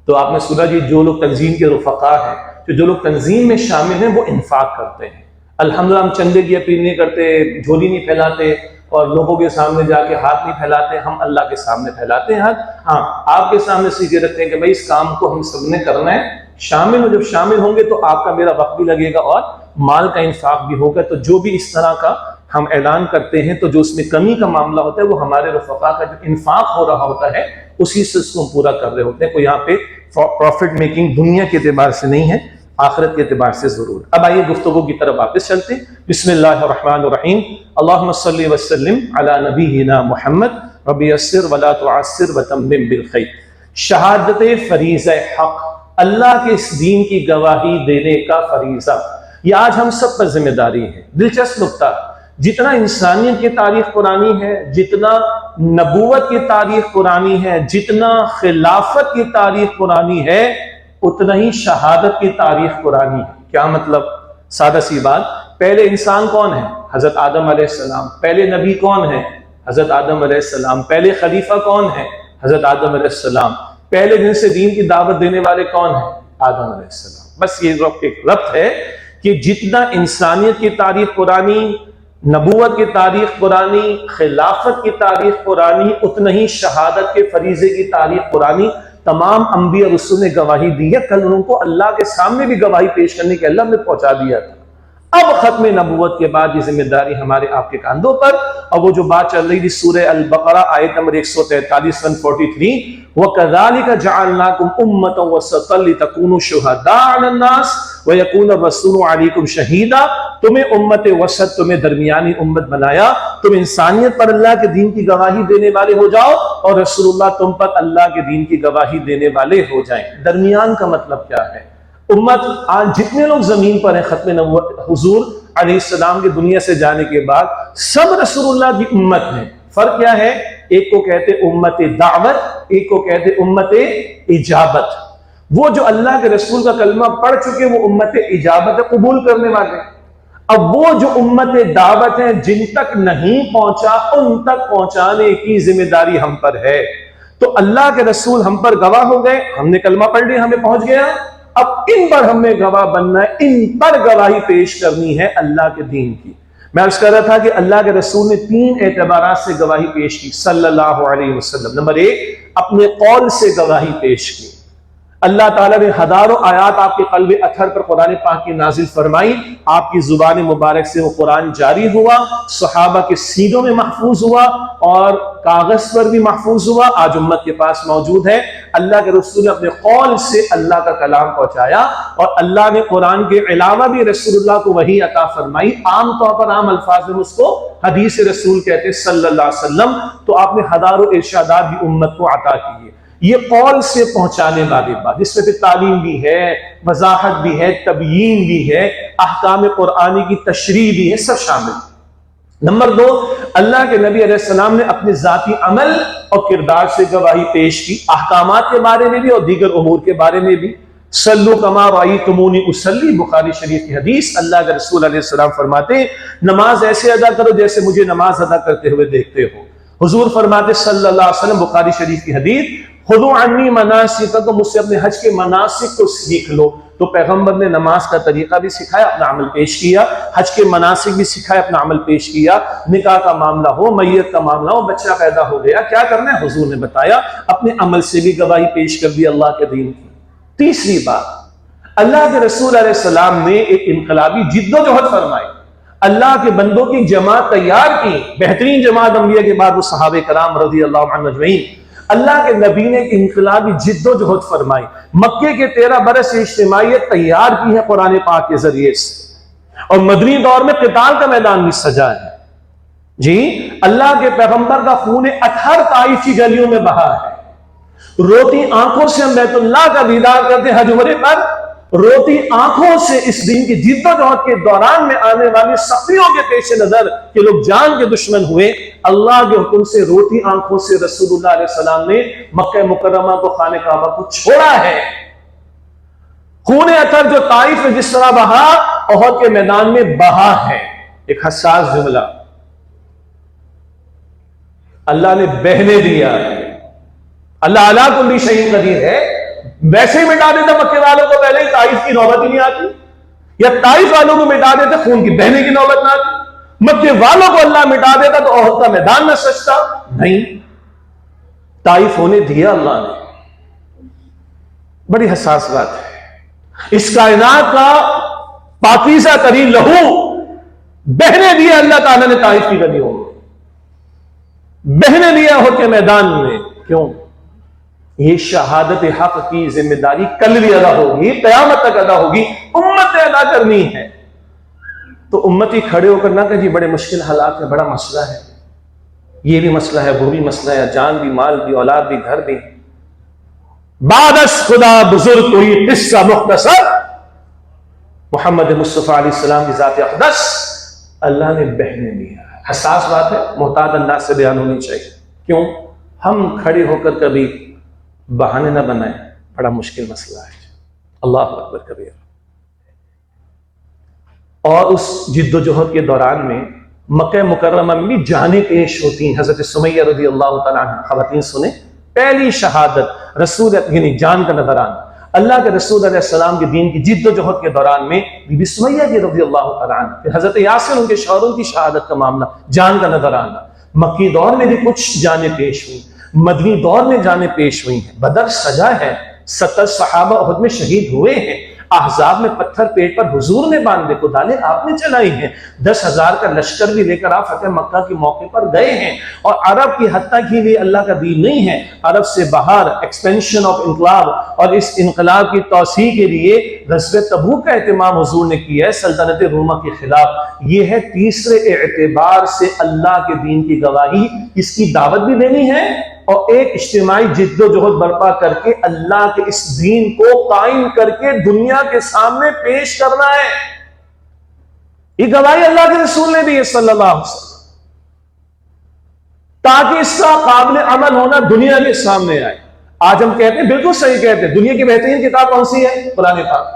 تو آپ نے سنا جی جو لوگ تنظیم کے رفقا ہیں، جو لوگ تنظیم میں شامل ہیں وہ انفاق کرتے ہیں. الحمدللہ ہم چندے کی اپیل نہیں کرتے، جھولی نہیں پھیلاتے اور لوگوں کے سامنے جا کے ہاتھ نہیں پھیلاتے، ہم اللہ کے سامنے پھیلاتے ہیں ہاتھ. ہاں آپ کے سامنے سیدھے رکھتے ہیں کہ بھائی اس کام کو ہم سب نے کرنا ہے، شامل ہو. جب شامل ہوں گے تو آپ کا میرا وقت بھی لگے گا اور مال کا انفاق بھی ہوگا. تو جو بھی اس طرح کا ہم اعلان کرتے ہیں تو جو اس میں کمی کا معاملہ ہوتا ہے وہ ہمارے رفقا کا جو انفاق ہو رہا ہوتا ہے اسی سے اس کو پورا کر رہے ہوتے ہیں. کوئی یہاں پہ پروفٹ میکنگ دنیا کے اعتبار سے نہیں ہے، آخرت کے اعتبار سے ضرور. اب آئیے گفتگو کی طرف واپس چلتے ہیں. بسم اللہ الرحمن الرحیم. اللہم صلی وسلم علی نبینا محمد رب یسر ولا تعسر وتمم بالخیر. شہادت فریضہ حق، اللہ کے اس دین کی گواہی دینے کا فریضہ، یہ آج ہم سب پر ذمہ داری ہے. دلچسپ نکتہ، جتنا انسانیت کی تاریخ پرانی ہے، جتنا نبوت کی تاریخ پرانی ہے، جتنا خلافت کی تاریخ پرانی ہے، اتنا ہی شہادت کی تاریخ پرانی ہے. کیا مطلب؟ سادہ سی بات، پہلے انسان کون ہے؟ حضرت آدم علیہ السلام. پہلے نبی کون ہے؟ حضرت آدم علیہ السلام. پہلے خلیفہ کون ہے؟ حضرت آدم علیہ السلام. پہلے دن سے دین کی دعوت دینے والے کون ہیں؟ آدم علیہ السلام. بس یہ ایک ربط ہے کہ جتنا انسانیت کی تاریخ پرانی، نبوت کی تاریخ پرانی، خلافت کی تاریخ پرانی، اتنا ہی شہادت کے فریضے کی تاریخ پرانی. تمام انبیاء رسول نے گواہی دی ہے. کل ان کو اللہ کے سامنے بھی گواہی پیش کرنے کے اللہ نے پہنچا دیا تھا. اب ختم نبوت کے بعد یہ ذمہ داری ہمارے آپ کے کاندھوں پر. اور وہ جو بات چل رہی تھی سورہ البقرہ آیت نمبر 143 143، وَكَذَلِكَ جَعَلْنَاكُمْ أُمَّةً وَسَطًا لِتَكُونُوا شُهَدَاءَ عَلَى النَّاسِ وَيَكُونَ الرَّسُولُ عَلَيْكُمْ شَهِيدًا. تمہیں امت وسط، تمہیں درمیانی امت بنایا، تم انسانیت پر اللہ کے دین کی گواہی دینے والے ہو جاؤ اور رسول اللہ تم پر اللہ کے دین کی گواہی دینے والے ہو جائیں. درمیان کا مطلب کیا ہے؟ امت آج جتنے لوگ زمین پر ہیں ختم نبوت حضور علیہ السلام کی دنیا سے جانے کے بعد سب رسول اللہ کی امت ہیں. فرق کیا ہے؟ ایک کو کہتے امت دعوت، ایک کو کہتے امت اجابت. وہ جو اللہ کے رسول کا کلمہ پڑھ چکے وہ امت اجابت قبول کرنے والے. اب وہ جو امت دعوت ہیں جن تک نہیں پہنچا ان تک پہنچانے کی ذمہ داری ہم پر ہے. تو اللہ کے رسول ہم پر گواہ ہو گئے، ہم نے کلمہ پڑھ لیا، ہمیں پہنچ گیا. اب ان پر ہمیں گواہ بننا ہے، ان پر گواہی پیش کرنی ہے اللہ کے دین کی. میں عرض کر رہا تھا کہ اللہ کے رسول نے 3 اعتبارات سے گواہی پیش کی صلی اللہ علیہ وسلم. نمبر 1، اپنے قول سے گواہی پیش کی. اللہ تعالیٰ نے ہزاروں آیات آپ کے قلب اطہر پر قرآن پاک کی نازل فرمائی. آپ کی زبان مبارک سے وہ قرآن جاری ہوا، صحابہ کے سینوں میں محفوظ ہوا اور کاغذ پر بھی محفوظ ہوا، آج امت کے پاس موجود ہے. اللہ کے رسول نے اپنے قول سے اللہ کا کلام پہنچایا اور اللہ نے قرآن کے علاوہ بھی رسول اللہ کو وحی عطا فرمائی. عام طور پر عام الفاظ میں اس کو حدیث رسول کہتے ہیں صلی اللہ علیہ وسلم. تو آپ نے ہزاروں ارشادات بھی امت کو عطا کیے. یہ قول سے پہنچانے والی بات، جس میں پھر تعلیم بھی ہے، وضاحت بھی ہے، تبیین بھی ہے، احکام قرآنی کی تشریح بھی ہے، سب شامل. نمبر 2، اللہ کے نبی علیہ السلام نے اپنے ذاتی عمل اور کردار سے گواہی پیش کی، احکامات کے بارے میں بھی اور دیگر امور کے بارے میں بھی. صلو کما رأیتمونی اصلی، بخاری شریف کی حدیث. اللہ کے رسول علیہ السلام فرماتے ہیں نماز ایسے ادا کرو جیسے مجھے نماز ادا کرتے ہوئے دیکھتے ہو. حضور فرماتے صلی اللہ علیہ وسلم، بخاری شریف کی حدیث، خذوا عنی مناسککم، مجھ سے اپنے حج کے مناسک کو سیکھ لو. تو پیغمبر نے نماز کا طریقہ بھی سکھایا، اپنا عمل پیش کیا، حج کے مناسک بھی سکھایا، اپنا عمل پیش کیا. نکاح کا معاملہ ہو، میت کا معاملہ ہو، بچہ پیدا ہو گیا، کیا کرنا ہے حضور نے بتایا، اپنے عمل سے بھی گواہی پیش کر دی اللہ کے دین کی. تیسری بات، اللہ کے رسول علیہ السلام نے ایک انقلابی جد و جہد فرمائی، اللہ کے بندوں کی جماعت تیار کی. بہترین جماعت انبیاء کے بعد وہ صحابہ کرام رضی اللہ عنہ اجمعین. اللہ کے نبی نے ایک انقلابی جد و جہد فرمائی. مکے کے 13 برس اجتماعیت تیار کی ہے قرآن پاک کے ذریعے سے، اور مدنی دور میں قتال کا میدان بھی سجا ہے. جی، اللہ کے پیغمبر کا خون اطہر طائف کی گلیوں میں بہا ہے. روتی آنکھوں سے ہم بیت اللہ کا دیدار کرتے حج عمرے پر، روتی آنکھوں سے اس دین کی جد و جہد کے دوران میں آنے والی سختیوں کے پیش نظر کہ لوگ جان کے دشمن ہوئے، اللہ کے حکم سے روتی آنکھوں سے رسول اللہ علیہ السلام نے مکہ مکرمہ کو، خانہ کعبہ کو چھوڑا ہے. خون اطہر جو طائف میں جس طرح بہا، احد کے میدان میں بہا ہے. ایک حساس جملہ، اللہ نے بہنے دیا ہے. اللہ علی کل شیء قدیر ہے. ویسے ہی مٹا دیتا مکے والوں کو، پہلے ہی طائف کی نوبت ہی نہیں آتی، یا طائف والوں کو مٹا دیتا خون کی بہنے کی نوبت نہ آتی. مکے والوں کو اللہ مٹا دیتا تو احد کا میدان نہ سجتا. نہیں، طائف ہونے دیا اللہ نے. بڑی حساس بات ہے. اس کائنات کا پاکیزہ ترین لہو بہنے دیا اللہ تعالیٰ نے طائف کی گلیوں میں، بہنے دیا احد کے میدان میں. کیوں؟ یہ شہادت حق کی ذمہ داری کل بھی ادا ہوگی، قیامت تک ادا ہوگی، امت نے ادا کرنی ہے. تو امتی کھڑے ہو کر نہ کہ جی بڑے مشکل حالات میں، بڑا مسئلہ ہے، یہ بھی مسئلہ ہے، وہ بھی مسئلہ ہے، جان بھی، مال بھی، اولاد بھی، گھر بھی. بعد از خدا بزرگ کوئی قصہ مختصر، محمد مصطفیٰ علیہ السلام کی ذات اقدس اللہ نے بہنے دیا. حساس بات ہے، محتاط انداز سے بیان ہونی چاہیے. کیوں؟ ہم کھڑے ہو کر کبھی بہانے نہ بنائیں، بڑا مشکل مسئلہ ہے. اللہ اکبر کبیر. اور اس جد و جہد کے دوران میں مکہ مکرمہ میں بھی جانیں پیش ہوتی ہیں. حضرت سمیہ رضی اللہ تعالیٰ عنہ، خواتین سنیں، پہلی شہادت رسول یعنی جان کا نذرانہ اللہ کے رسول علیہ السلام کے دین کی جد و جہد کے دوران میں بی بی سمیہ کی رضی اللہ تعالیٰ عنہ، پھر حضرت یاسر ان کے شوہروں کی شہادت کا معاملہ، جان کا نذرانہ۔ مکی دور میں بھی کچھ جانیں پیش ہوئی، مدنی دور میں جانیں پیش ہوئی ہیں۔ بدر سجا ہے، 70 صحابہ احد میں شہید ہوئے ہیں، احزاب میں پتھر پیٹ پر حضور نے باندھے، کدالیں آپ نے چلائی ہیں، 10,000 کا لشکر بھی لے کر آپ فتح مکہ کے موقع پر گئے ہیں، اور عرب کی حد تک ہی لیے اللہ کا دین نہیں ہے، عرب سے باہر ایکسپینشن آف انقلاب اور اس انقلاب کی توسیع کے لیے غزوہ تبوک کا اہتمام حضور نے کیا ہے سلطنت رومہ کے خلاف۔ یہ ہے تیسرے اعتبار سے اللہ کے دین کی گواہی، اس کی دعوت بھی دینی ہے اور ایک اجتماعی جد و جہد برپا کر کے اللہ کے اس دین کو قائم کر کے دنیا کے سامنے پیش کرنا ہے۔ یہ گواہی اللہ کے رسول نے دی ہے صلی اللہ علیہ وسلم، تاکہ اس کا قابل عمل ہونا دنیا کے سامنے آئے۔ آج ہم کہتے ہیں، بالکل صحیح کہتے ہیں، دنیا کی بہترین کتاب کون سی ہے؟ قرآن پاک۔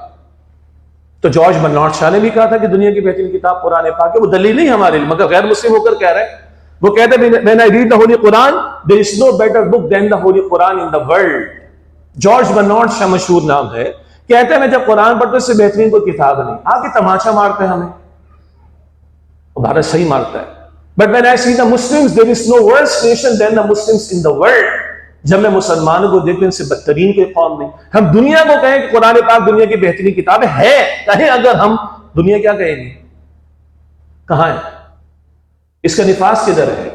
تو جارج برنارڈ شاہ نے بھی کہا تھا کہ دنیا کی بہترین کتاب قرآن پاک ہے، وہ دلیل نہیں ہمارے لیے، مگر غیر مسلم ہو کر کہہ رہے ہیں۔ وہ کہتے ہیں when I read the Holy Quran, there is no better book than the Holy Quran in the world۔ George Bernard Shaw مشہور نام ہے، کہتے ہیں میں جب قرآن پڑھتا اس سے بہترین کوئی کتاب نہیں۔ آگے تماشا مارتے ہیں ہمیں، بھارت صحیح مارتا ہے۔ But when I see the Muslims, there is no worse nation than the Muslims in the world۔ جب میں مسلمانوں کو دیکھتے ہیں ان سے بدترین کوئی قوم نہیں۔ ہم دنیا کو کہیں کہ قرآن پاک دنیا کی بہترین کتاب ہے، کہیں اگر ہم دنیا کیا کہیں گے؟ کہاں ہے؟ اس کا نفاذ کدھر ہے؟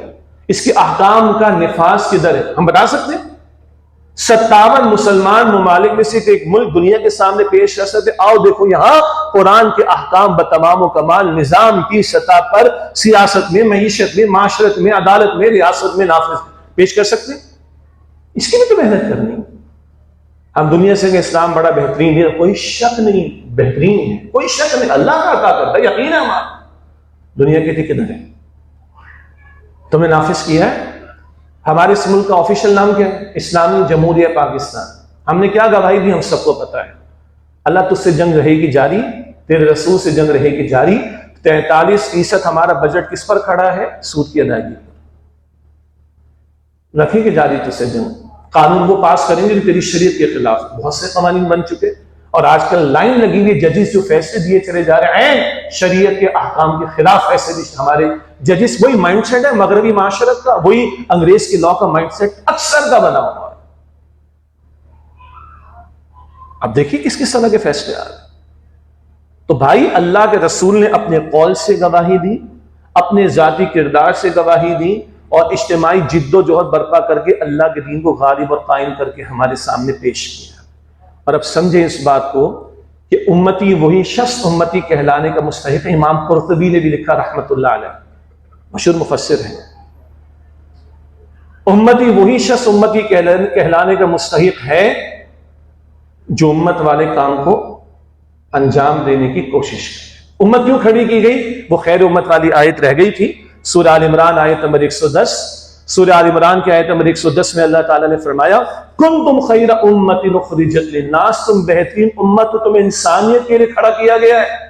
اس کے احکام کا نفاذ کدھر ہے؟ ہم بتا سکتے ہیں؟ 57 مسلمان ممالک میں سے ایک ملک دنیا کے سامنے پیش کر سکتے، آؤ دیکھو یہاں قرآن کے احکام بتمام و کمال نظام کی سطح پر سیاست میں، معیشت میں، معاشرت میں، عدالت میں، ریاست میں نافذ پیش کر سکتے ہیں؟ اس کی بھی تو محنت کرنی۔ ہم دنیا سے کہ اسلام بڑا بہترین ہے، کوئی شک نہیں، بہترین ہے، کوئی شک نہیں، اللہ کا عطا کرتا ہے، یقین ہے ہمارا۔ دنیا کے کدھر ہے؟ تم نے نافذ کیا ہے؟ ہمارے اس ملک کا آفیشیل نام کیا ہے؟ اسلامی جمہوریہ پاکستان۔ ہم نے کیا گواہی دی؟ ہم سب کو پتا ہے۔ اللہ تجھ سے جنگ رہے گی جاری، تیرے رسول سے جنگ رہے گی جاری۔ 43% ہمارا بجٹ کس پر کھڑا ہے؟ سود کی ادائیگی پر۔ رکھیں گے جاری تجھ سے جنگ، قانون وہ پاس کریں گے جو تیری شریعت کے خلاف۔ بہت سے قوانین بن چکے اور آج کل لائن لگی ہوئی، ججز جو فیصلے دیے چلے جا رہے ہیں شریعت کے احکام کے خلاف فیصلے۔ ہمارے ججز وہی مائنڈ سیٹ ہے مغربی معاشرت کا، وہی انگریز کے لا کا مائنڈ سیٹ اکثر کا بنا ہوا ہے۔ اب دیکھیے کس کس طرح کے فیصلے آ رہے ہیں۔ تو بھائی اللہ کے رسول نے اپنے قول سے گواہی دی، اپنے ذاتی کردار سے گواہی دی، اور اجتماعی جد و جہد برپا کر کے اللہ کے دین کو غالب اور قائم کر کے ہمارے سامنے پیش کیا۔ اور اب سمجھیں اس بات کو کہ امتی وہی شخص امتی کہلانے کا مستحق ہے۔ امام قرطبی نے بھی لکھا رحمت اللہ علیہ، مشہور مفسر ہیں، امتی وہی شخص امتی کہلانے کا مستحق ہے جو امت والے کام کو انجام دینے کی کوشش کرے۔ امت کیوں کھڑی کی گئی؟ وہ خیر امت والی آیت رہ گئی تھی، سورہ آل عمران آیت نمبر 110۔ سورہ آل عمران کی آیت نمبر 110 میں اللہ تعالیٰ نے فرمایا کنتم خیر امت اخرجت للناس، تم بہترین امت، تم انسانیت کے لیے کھڑا کیا گیا ہے۔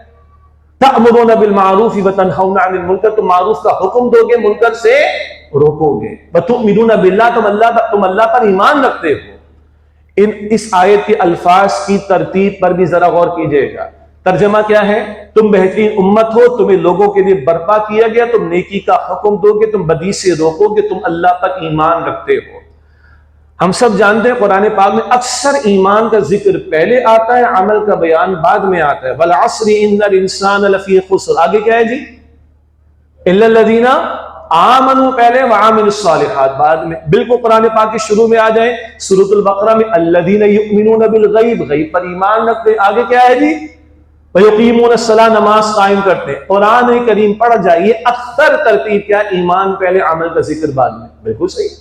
تأمرون بالمعروف وتنہون عن المنکر، تم معروف کا حکم دو گے، منکر سے روکو گے۔ وتؤمنون باللہ، تم اللہ پر ایمان رکھتے ہو۔ اس آیت کے الفاظ کی ترتیب پر بھی ذرا غور کیجئے گا۔ ترجمہ کیا ہے؟ تم بہترین امت ہو، تمہیں لوگوں کے لیے برپا کیا گیا، تم نیکی کا حکم دو گے، تم بدی سے روکو گے، تم اللہ پر ایمان رکھتے ہو۔ ہم سب جانتے ہیں قرآن پاک میں اکثر ایمان کا ذکر پہلے آتا ہے، عمل کا بیان بعد میں آتا ہے۔ والعصر ان الانسان لفی خسر، آگے کیا ہے جی؟ الا الذین آمنوا پہلے وعملوا الصالحات بعد میں۔ بالکل قرآن پاک کے شروع میں آ جائیں سورۃ البقرہ میں الذین یؤمنون بالغیب، غیب پر ایمان رکھتے، آگے کیا ہے جی؟ وَيُقِيمُونَ الصَّلَاةَ، نماز قائم کرتے۔ قرآن کریم پڑھ جائیے، اکثر ترتیب کیا؟ ایمان پہلے، عمل کا ذکر بعد میں۔ بالکل صحیح۔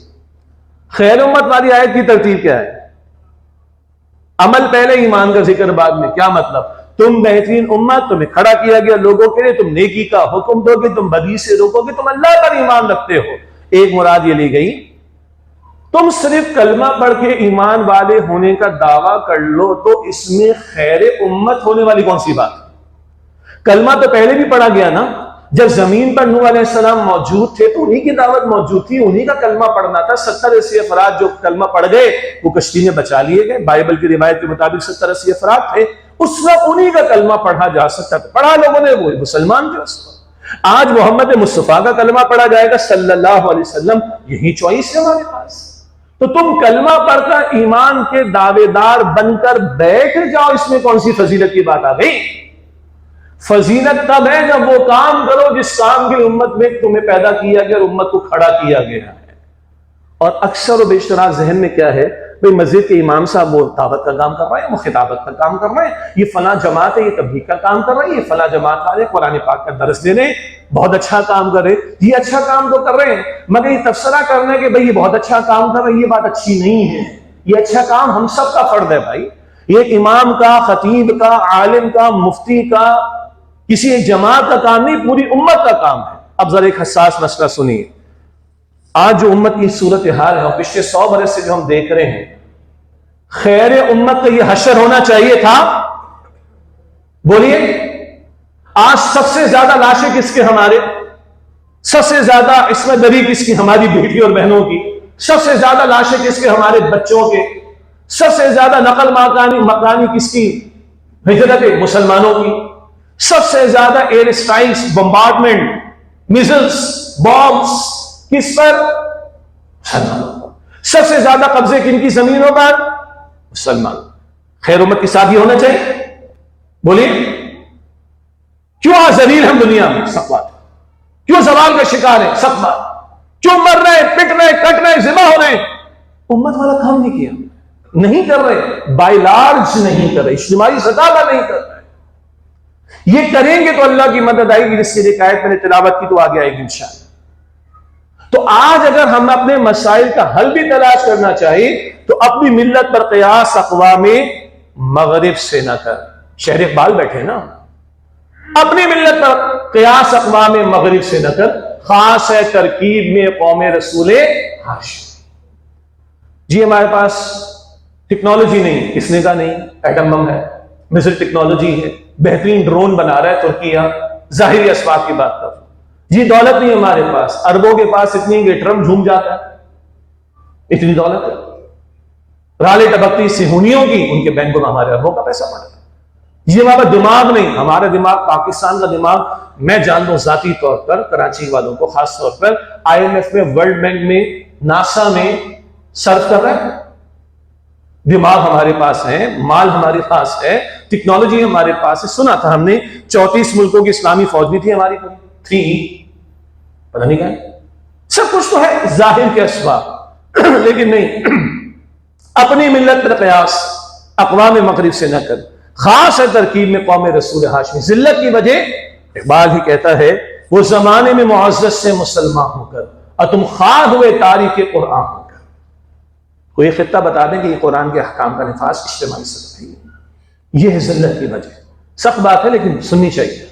خیر امت والی آیت کی ترتیب کیا ہے؟ عمل پہلے، ایمان کا ذکر بعد میں۔ کیا مطلب؟ تم بہترین امت، تمہیں کھڑا کیا گیا لوگوں کے لیے، تم نیکی کا حکم دو گے، تم بدی سے روکو گے، تم اللہ پر ایمان رکھتے ہو۔ ایک مراد یہ لی گئی تم صرف کلمہ پڑھ کے ایمان والے ہونے کا دعویٰ کر لو تو اس میں خیر امت ہونے والی کون سی بات؟ کلمہ تو پہلے بھی پڑھا گیا نا، جب زمین پر نوح علیہ السلام موجود تھے تو انہی کی دعوت موجود تھی، انہی کا کلمہ پڑھنا تھا. 70-80 افراد جو کلمہ پڑھ گئے وہ کشتی میں بچا لیے گئے. بائبل کی روایت کے مطابق 70-80 افراد تھے. اس وقت انہی کا کلمہ پڑھا جا سکتا تھا. پڑھا لوگوں نے، وہ مسلمان تھے اس وقت. آج محمد مصطفیٰ کا کلمہ پڑھا جائے گا صلی اللہ علیہ وسلم، یہی چوائس ہے ہمارے پاس. تو تم کلمہ پڑھ کر ایمان کے دعوے دار بن کر بیٹھ جاؤ، اس میں کون سی فضیلت کی بات آ گئی؟ فضیلت تب ہے جب وہ کام کرو جس کام کی امت میں تمہیں پیدا کیا گیا اور امت کو کھڑا کیا گیا ہے. اور اکثر و بیشتر ذہن میں کیا ہے، بھئی مسجد کے امام صاحب وہ دعوت کا کام کر رہے ہیں، وہ خطابت کا کام کر رہے ہیں، یہ فلاں جماعت ہے یہ تبلیغ کا کام کر رہے ہیں، یہ فلاں جماعت والے قرآن پاک کا درس دے رہے ہیں، بہت اچھا کام کر رہے ہیں. یہ اچھا کام تو کر رہے ہیں، مگر یہ تبصرہ کرنا کہ بھئی یہ بہت اچھا کام کر رہے ہیں، یہ بات اچھی نہیں ہے. یہ اچھا کام ہم سب کا فرض ہے بھائی. یہ امام کا، خطیب کا، عالم کا، مفتی کا، کسی ایک جماعت کا کام نہیں، پوری امت کا کام ہے. اب ذرا ایک حساس مسئلہ سنیے. آج جو امت کی صورتحال ہے اور پچھلے 100 برس سے جو ہم دیکھ رہے ہیں، خیر امت کا یہ حشر ہونا چاہیے تھا؟ بولیے. آج سب سے زیادہ لاشیں کس کے؟ ہمارے. سب سے زیادہ عصمت دری کس کی؟ ہماری بیٹی اور بہنوں کی. سب سے زیادہ لاشیں کس کے؟ ہمارے بچوں کے. سب سے زیادہ نقل مکانی کس کی؟ ہجرت مسلمانوں کی. سب سے زیادہ year strikes, bombardment, measles, Bombas کس پر؟ مسلمانوں. سب سے زیادہ قبضے کن کی زمینوں پر؟ مسلمان. خیر امت کے ساتھ یہ ہونا چاہیے؟ بولیے. کیوں ذلیل ہم دنیا میں؟ سب بات. کیوں زوال کا شکار ہے؟ سب بات. کیوں مر رہے، پٹ رہے، کٹ رہے، ذبح ہو رہے؟ امت والا کام نہیں کیا، نہیں کر رہے، بائی لارج نہیں کر رہے، اجتماعی سطح پر نہیں کر رہے. یہ کریں گے تو اللہ کی مدد آئے گی، جس کے لیے آیت میں نے تلاوت کی تو آگے آئے گی انشاءاللہ. تو آج اگر ہم اپنے مسائل کا حل بھی تلاش کرنا چاہیے تو اپنی ملت پر قیاس اقوام مغرب سے نہ کر. شہر اقبال بیٹھے نا. اپنی ملت پر قیاس اقوام مغرب سے نہ کر، خاص ہے ترکیب میں قوم رسول ہاشم. جی ہمارے پاس ٹیکنالوجی نہیں، کس نے کہا نہیں؟ ایٹم بم ہے، مصر ٹیکنالوجی ہے، بہترین ڈرون بنا رہا ہے ترکیہ، ظاہری اسباب کی بات کر. جی دولت نہیں ہمارے پاس، اربوں کے پاس اتنی کہ ٹرمپ جھوم جاتا ہے، اتنی دولت ہے. رالے ٹپکتی صہیونیوں کی، ان کے بینکوں میں ہمارے اربوں کا پیسہ پڑا ہے. یہ ہمارا دماغ نہیں، ہمارا دماغ پاکستان کا دماغ. میں جانتا ہوں ذاتی طور پر کراچی والوں کو، خاص طور پر IMF میں، ورلڈ بینک میں، ناسا میں سرو کر رہا ہے. دماغ ہمارے پاس ہے، مال ہمارے پاس ہے، ٹیکنالوجی ہمارے پاس ہے. سنا تھا ہم نے 34 ملکوں کی اسلامی فوج بھی تھی ہماری، 3 پتہ نہیں کیا. سب کچھ تو ہے ظاہر کے اسباب، لیکن نہیں. اپنی ملت پر قیاس اقوام مغرب سے نہ کر، خاص ہے ترکیب میں قوم رسول ہاشمی. ذلت کی وجہ اقبال ہی کہتا ہے، وہ زمانے میں معزز سے مسلمان ہو کر اور تم خواہ ہوئے تاریخ قرآن ہو کر. کوئی خطہ بتا دیں کہ یہ قرآن کے احکام کا نفاذ اجتماعی سطح ہے. یہ ہے ذلت کی وجہ. سخت بات ہے لیکن سننی چاہیے.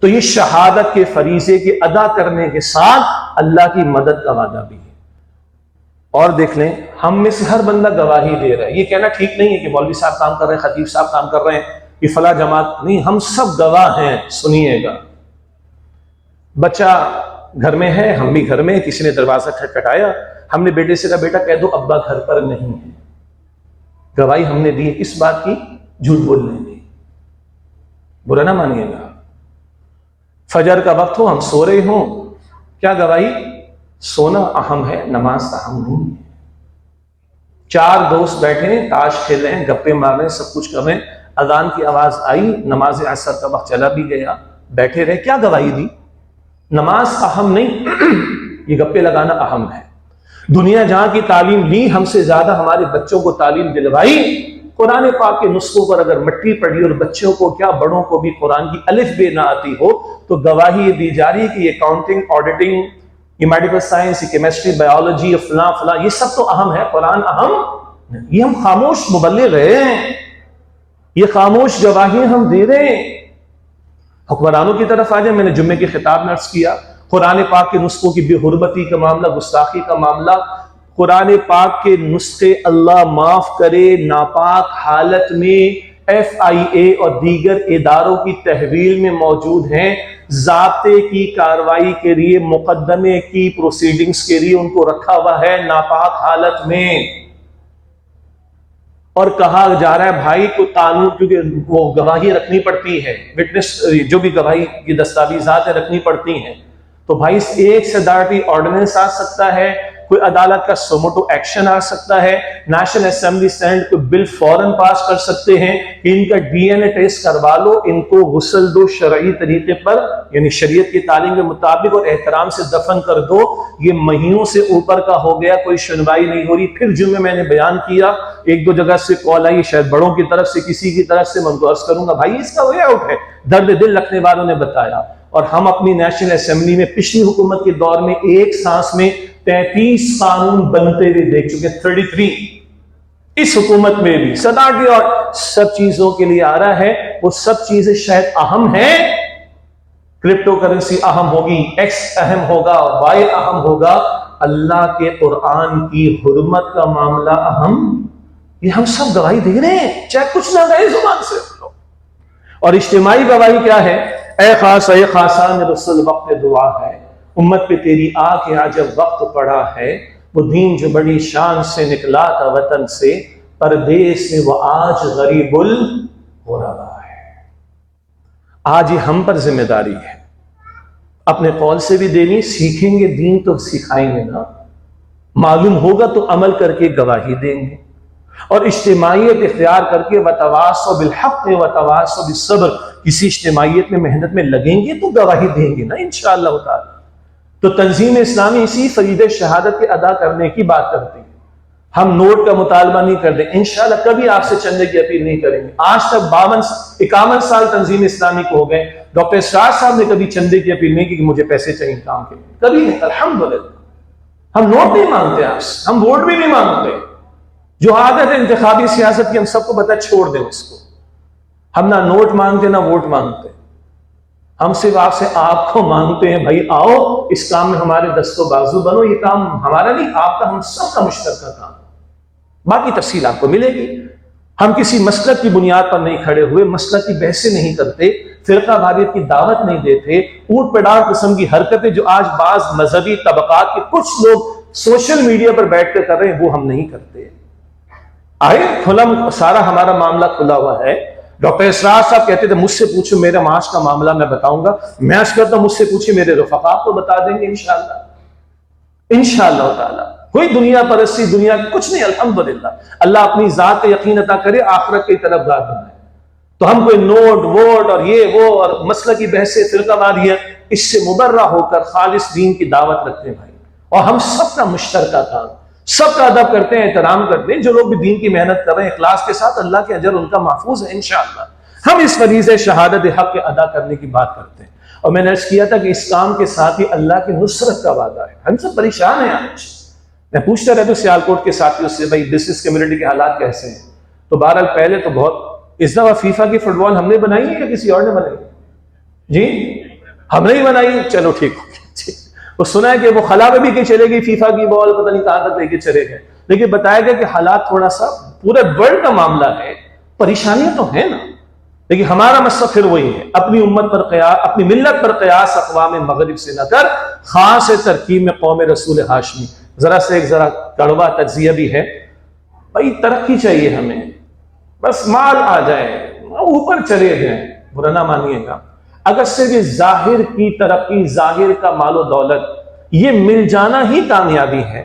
تو یہ شہادت کے فریضے کے ادا کرنے کے ساتھ اللہ کی مدد کا وعدہ بھی ہے. اور دیکھ لیں ہم میں سے ہر بندہ گواہی دے رہا ہے. یہ کہنا ٹھیک نہیں ہے کہ مولوی صاحب کام کر رہے ہیں، خطیب صاحب کام کر رہے ہیں، یہ فلاں جماعت نہیں. ہم سب گواہ ہیں. سنیے گا. بچہ گھر میں ہے، ہم بھی گھر میں، کسی نے دروازہ کھٹکھٹایا، ہم نے بیٹے سے کہا بیٹا کہہ دو ابا گھر پر نہیں ہے. گواہی ہم نے دی ہے کس بات کی؟ جھوٹ بولنے کی. برا نہ مانیے گا. فجر کا وقت ہو، ہم سو رہے ہوں، کیا گواہی؟ سونا اہم ہے، نماز اہم نہیں ہے. 4 دوست بیٹھے ہیں، تاش کھیل رہے ہیں، گپے مار رہے ہیں، سب کچھ کر رہے ہیں. اذان کی آواز آئی، نماز عصر کا وقت چلا بھی گیا، بیٹھے رہے. کیا گواہی دی؟ نماز اہم نہیں، یہ گپے لگانا اہم ہے. دنیا جہاں کی تعلیم لی، ہم سے زیادہ ہمارے بچوں کو تعلیم دلوائی. قرآن پاک کے نسخوں پر اگر مٹی پڑی اور بچوں کو کیا بڑوں کو بھی قرآن کی الف بے نہ آتی ہو تو گواہی یہ دی جا رہی ہے کہ یہ اکاؤنٹنگ، آڈیٹنگ، یہ میڈیکل سائنس، یہ کیمسٹری، بایولوجی، یہ فلاں فلاں، یہ سب تو اہم ہے، قرآن اہم. یہ ہم خاموش مبلغ ہیں، یہ خاموش گواہی ہم دے رہے ہیں. حکمرانوں کی طرف آ جائیں. میں نے جمعے کے خطاب میں عرض کیا، قرآن پاک کے نسخوں کی بے حرمتی کا معاملہ، گستاخی کا معاملہ، قرآن پاک کے نسخے اللہ معاف کرے ناپاک حالت میں FIA اور دیگر اداروں کی تحویل میں موجود ہیں، ضابطے کی کارروائی کے لیے، مقدمے کی پروسیڈنگز کے لیے ان کو رکھا ہوا ہے ناپاک حالت میں، اور کہا جا رہا ہے بھائی کو قانون، کیونکہ وہ گواہی رکھنی پڑتی ہے، وٹنس جو بھی گواہی کی دستاویزات رکھنی پڑتی ہیں، تو بھائی ایک صدارتی آرڈیننس آ سکتا ہے، کوئی عدالت کا سوموٹو ایکشن آ سکتا ہے، نیشنل اسمبلی سینٹ کوئی بل فوراً پاس کر سکتے ہیں کہ ان کا DNA ٹیسٹ کروا لو، ان کو غسل دو شرعی طریقے پر، یعنی شریعت کی تعلیم کے مطابق اور احترام سے دفن کر دو۔ یہ مہینوں سے اوپر کا ہو گیا، کوئی سنوائی نہیں ہو رہی۔ پھر جمعے میں نے بیان کیا، ایک دو جگہ سے کال آئی، شاید بڑوں کی طرف سے، کسی کی طرف سے، میں ان کو عرض کروں گا بھائی اس کا وے آؤٹ ہے، درد دل رکھنے والوں نے بتایا۔ اور ہم اپنی نیشنل اسمبلی میں پچھلی حکومت کے دور میں ایک سانس میں 33 قانون بنتے ہوئے دیکھ چکے، 33۔ اس حکومت میں بھی صدارتی اور سب چیزوں کے لیے آ رہا ہے، وہ سب چیزیں شاید اہم ہیں، کرپٹو کرنسی اہم ہوگی، ایکس اہم ہوگا، وائی اہم ہوگا، اللہ کے قرآن کی حرمت کا معاملہ اہم، یہ ہم سب گواہی دے رہے ہیں، چاہے کچھ نہ گئے زبان سے۔ اور اجتماعی گواہی کیا ہے؟ اے خاص اے خاصان رسول وقت دعا ہے، امت پہ تیری آ کے آج جب وقت پڑا ہے، وہ دین جو بڑی شان سے نکلا تھا وطن سے، پردیس میں وہ آج غریب الغربا ہے۔ آج یہ ہم پر ذمہ داری ہے، اپنے قول سے بھی دینی، سیکھیں گے دین تو سکھائیں گے نا، معلوم ہوگا تو عمل کر کے گواہی دیں گے، اور اجتماعیت اختیار کر کے وتواصوا بالحق وتواصوا بالصبر، کسی اجتماعیت میں محنت میں لگیں گے تو گواہی دیں گے نا انشاءاللہ تعالی۔ تو تنظیم اسلامی اسی فریضہ شہادت کے ادا کرنے کی بات کرتی ہے، ہم نوٹ کا مطالبہ نہیں کرتے، انشاءاللہ کبھی آپ سے چندے کی اپیل نہیں کریں گے۔ آج تک 51 سال تنظیم اسلامی کو ہو گئے، ڈاکٹر اسرار صاحب نے کبھی چندے کی اپیل نہیں کی کہ مجھے پیسے چاہیے کام کے لیے، کبھی نہیں، الحمدللہ۔ ہم نوٹ نہیں مانگتے آپ سے، ہم ووٹ بھی نہیں مانگتے، جو عادت ہے انتخابی سیاست کی ہم سب کو بتا، چھوڑ دیں اس کو، ہم نہ نوٹ مانگتے نہ ووٹ مانگتے، ہم صرف آپ سے آپ کو مانگتے ہیں بھائی آؤ اس کام میں ہمارے دست و بازو بنو، یہ کام ہمارا نہیں آپ کا، ہم سب کا مشترکہ کام، باقی تفصیل آپ کو ملے گی۔ ہم کسی مسلک کی بنیاد پر نہیں کھڑے ہوئے، مسلک کی بحثیں نہیں کرتے، فرقہ واریت کی دعوت نہیں دیتے، اوٹ پڑاؤ قسم کی حرکتیں جو آج بعض مذہبی طبقات کے کچھ لوگ سوشل میڈیا پر بیٹھ کر کر رہے ہیں وہ ہم نہیں کرتے۔ آئے کھلا سارا ہمارا معاملہ کھلا ہوا ہے۔ ڈاکٹر اسرار صاحب کہتے تھے مجھ سے پوچھو میرے معاش کا معاملہ میں بتاؤں گا، میں عرض کرتا ہوں مجھ سے پوچھے میرے رفقا کو بتا دیں گے انشاءاللہ، انشاءاللہ تعالی۔ کوئی دنیا پرستی دنیا کی کچھ نہیں، الحمدللہ اللہ اپنی ذات پہ یقین عطا کرے، آخرت کی طرف گار بنائے۔ تو ہم کوئی نوٹ ووٹ اور یہ وہ اور مسئلہ کی بحثیں فرقہ واریت اس سے مبرہ ہو کر خالص دین کی دعوت رکھتے ہیں بھائی، اور ہم سب کا مشترکہ کام، سب کا ادب کرتے ہیں، احترام کرتے ہیں، جو لوگ بھی دین کی محنت کر رہے ہیں اخلاص کے ساتھ، اللہ کے اجر ان کا محفوظ ہے انشاءاللہ۔ ہم اس فریضہ شہادت حق کے ادا کرنے کی بات کرتے ہیں، اور میں نے عرض کیا تھا کہ اس کام کے ساتھ ہی اللہ کی نصرت کا وعدہ ہے۔ ہم سب پریشان ہیں آج، میں پوچھتا رہتا ہوں سیالکوٹ کے ساتھیوں سے بھائی بزنس کمیونٹی کے حالات کیسے ہیں، تو بہرحال پہلے تو بہت، اس دفعہ فیفا کی فٹ بال ہم نے بنائی ہے یا کسی اور نے بنائی؟ جی ہم نے ہی بنائی، چلو ٹھیک ہو گیا۔ وہ سنا ہے کہ وہ خلا میں بھی کہ چلے گئی فیفا کی بال، پتہ نہیں کہاں تک لے کے چلے گئے، لیکن بتایا گیا کہ حالات تھوڑا سا پورے ورلڈ کا معاملہ ہے، پریشانیاں تو ہیں نا، لیکن ہمارا مسئلہ پھر وہی ہے، اپنی امت پر قیاس، اپنی ملت پر قیاس اقوام مغرب سے نہ کر، خاص ترکیب میں قوم رسول ہاشمی۔ ذرا سے ایک ذرا کڑوا تجزیہ بھی ہے بھائی، ترقی چاہیے ہمیں، بس مال آ جائے اوپر چلے جائیں، برا نہ مانیے گا، اگر صرف ظاہر کی ترقی، ظاہر کا مال و دولت یہ مل جانا ہی کامیابی ہے،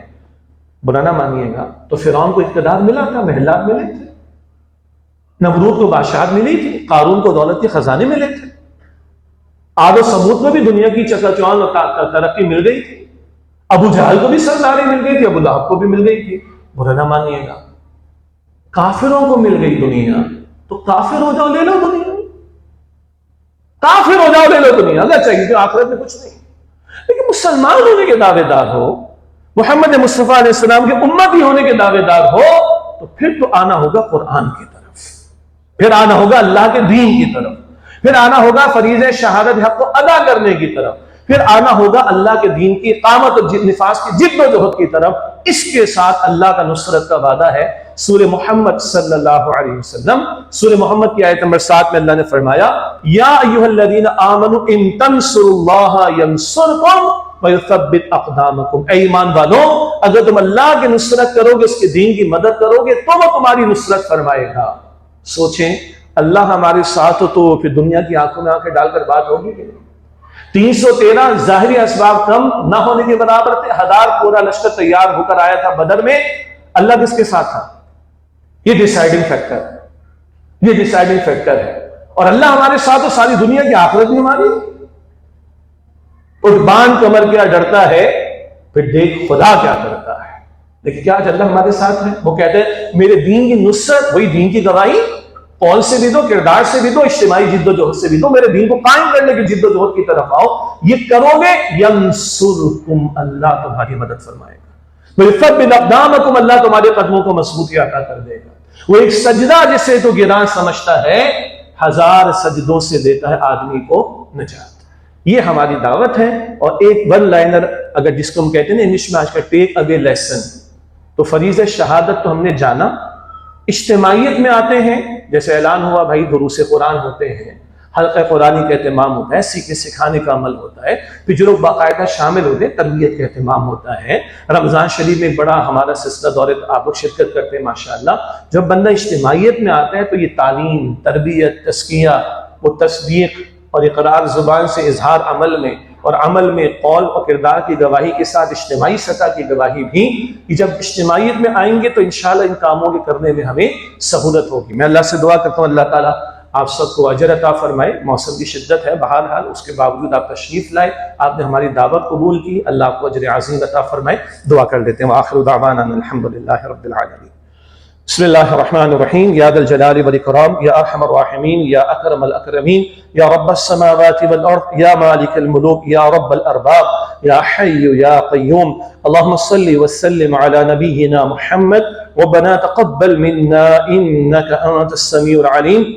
برا نہ مانیے گا، تو فرعون کو اقتدار ملا تھا، محلات ملے تھے، نمرود کو بادشاہت ملی تھی، قارون کو دولت کے خزانے ملے تھے، عاد و ثمود میں بھی دنیا کی چکاچوند اور ترقی مل گئی تھی، ابو جہل کو بھی سرداری مل گئی تھی، ابو لہب کو بھی مل گئی تھی، برا نہ مانیے گا، کافروں کو مل گئی دنیا، تو کافر ہو جاؤ لے لو دنیا، کافر ہو جاؤ لے لو دنیا، اللہ چاہیے کہ آخرت میں کچھ نہیں، لیکن مسلمان ہونے کے دعوے دار ہو، محمد مصطفیٰ علیہ السلام کے امتی ہونے کے دعوے دار ہو، تو پھر تو آنا ہوگا قرآن کی طرف، پھر آنا ہوگا اللہ کے دین کی طرف، پھر آنا ہوگا فریضہ شہادت حق کو ادا کرنے کی طرف، پھر آنا ہوگا اللہ کے دین کی اقامت اور نفاذ کی جد و جہد کی طرف، اس کے ساتھ اللہ کا نصرت کا وعدہ ہے۔ سورہ محمد صلی اللہ علیہ وسلم، سورہ محمد کی آیت نمبر 7 میں اللہ نے فرمایا یا ایھا الذین آمنوا ان تنصروا اللہ ینصرکم ویثبت اقدامکم، اے ایمان والو اگر تم اللہ کی نصرت کرو گے، اس کے دین کی مدد کرو گے تو وہ تمہاری نصرت فرمائے گا۔ سوچیں اللہ ہمارے ساتھ ہو تو پھر دنیا کی آنکھوں میں آنکھیں ڈال کر بات ہوگی کہ 313 ظاہری اسباب کم نہ ہونے کے برابر تھے، 1000 پورا لشکر تیار ہو کر آیا تھا بدر میں، اللہ کس کے ساتھ تھا؟ یہ ڈیسائیڈنگ فیکٹر ہے۔ اور اللہ ہمارے ساتھ ہو، ساری دنیا کی آخرت بھی ہماری۔ اٹھ باندھ کمر کیا ڈرتا ہے، پھر دیکھ خدا کیا کرتا ہے۔ لیکن کیا اللہ ہمارے ساتھ ہے؟ وہ کہتے ہیں میرے دین کی نصرت، وہی دین کی گواہی، قول سے بھی دو، کردار سے بھی دو، اجتماعی جد و جہد سے بھی دو، میرے دین کو قائم کرنے کی جد و جہد کی طرف آؤ، یہ کرو گے ینصرکم، اللہ تمہاری مدد فرمائے گا، ویثبت اقدامکم، اللہ تمہارے قدموں کو مضبوطی عطا کر دے گا۔ وہ ایک سجدہ جسے تو گراں سمجھتا ہے، 1000 سجدوں سے دیتا ہے آدمی کو نجات۔ یہ ہماری دعوت ہے۔ اور ایک ون لائنر اگر جس کو ہم کہتے ہیں نا انگلش میں آج کا ٹیک اوے لیسن، تو فریضہ شہادت تو ہم نے جانا، اجتماعیت میں آتے ہیں، جیسے اعلان ہوا بھائی دروس قرآن ہوتے ہیں، حلقہ قرآنی کا اہتمام ہوتا ہے، سیکھنے سکھانے کا عمل ہوتا ہے، پھر جو لوگ باقاعدہ شامل ہوتے ہیں تربیت کا اہتمام ہوتا ہے۔ رمضان شریف میں بڑا ہمارا سلسلہ دورے آپ لوگ شرکت کرتے ہیں ماشاءاللہ۔ جب بندہ اجتماعیت میں آتا ہے تو یہ تعلیم، تربیت، تزکیہ، وہ تصدیق اور اقرار زبان سے اظہار عمل میں، اور عمل میں قول اور کردار کی گواہی کے ساتھ اجتماعی سطح کی گواہی بھی، کہ جب اجتماعیت میں آئیں گے تو انشاءاللہ ان کاموں کے کرنے میں ہمیں سہولت ہوگی۔ میں اللہ سے دعا کرتا ہوں اللہ تعالیٰ آپ سب کو اجر عطا فرمائے۔ موسم کی شدت ہے بہرحال، اس کے باوجود آپ تشریف لائے، آپ نے ہماری دعوت قبول کی، اللہ آپ کو اجر عظیم عطا فرمائے۔ دعا کر لیتے ہیں، وآخر دعوانا الحمدللہ رب العالمین۔ بسم اللہ الرحمن الرحیم، یا ذا الجلال والاکرام، یا ارحم الراحمین، یا اکرم الاکرمین، یا رب السماوات والارض، یا مالک الملوک، یا رب الارباب، یا حی یا قیوم، اللہم صل وسلم علی نبینا محمد، ربنا تقبل منا انک انت السمیع العلیم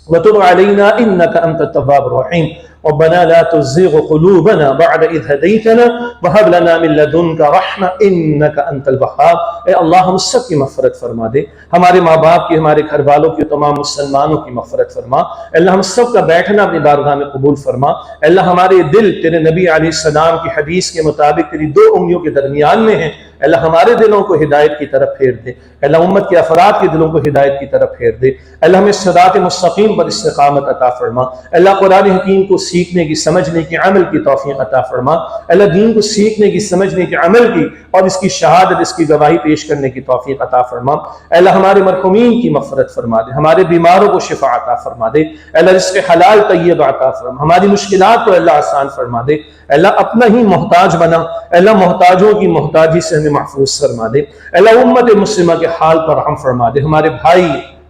وتب علينا إنك أنت التواب الرحيم، ربنا لا تزغ قلوبنا بعد إذ هديتنا وهب لنا من لدنك رحمة إنك أنت الوهاب۔ اے اللہ ہم سب کی مغفرت فرما دے، ہمارے ماں باپ کی، ہمارے گھر والوں کی، تمام مسلمانوں کی مغفرت فرما۔ اللہ ہم سب کا بیٹھنا اپنی بارگاہ میں قبول فرما۔ اللہ ہمارے دل تیرے نبی علیہ السلام کی حدیث کے مطابق تیری 2 انگلیوں کے درمیان میں ہیں، اللہ ہمارے دلوں کو ہدایت کی طرف پھیر دے، اللہ امت کے افراد کے دلوں کو ہدایت کی طرف پھیر دے، اللہ ہمیں صراط مستقیم پر استقامت عطا فرما، اللہ قرآن حکیم کو سیکھنے کی، سمجھنے کی، عمل کی توفیق عطا فرما، اللہ دین کو سیکھنے کی، سمجھنے کی، عمل کی اور اس کی شہادت، اس کی گواہی پیش کرنے کی توفیق عطا فرما، اللہ ہمارے مرحومین کی مغفرت فرما دے، ہمارے بیماروں کو شفا عطا فرما دے، اللہ رزق حلال طیب عطا فرما، ہماری مشکلات کو اللہ آسان فرما دے، اللہ اپنا ہی محتاج بنا، اللہ محتاجوں کی محتاجی سے ہمیں محفوظ فرما دے، اللہ امت مسلمہ کے حال پر رحم فرما دے، ہمارے بھائی،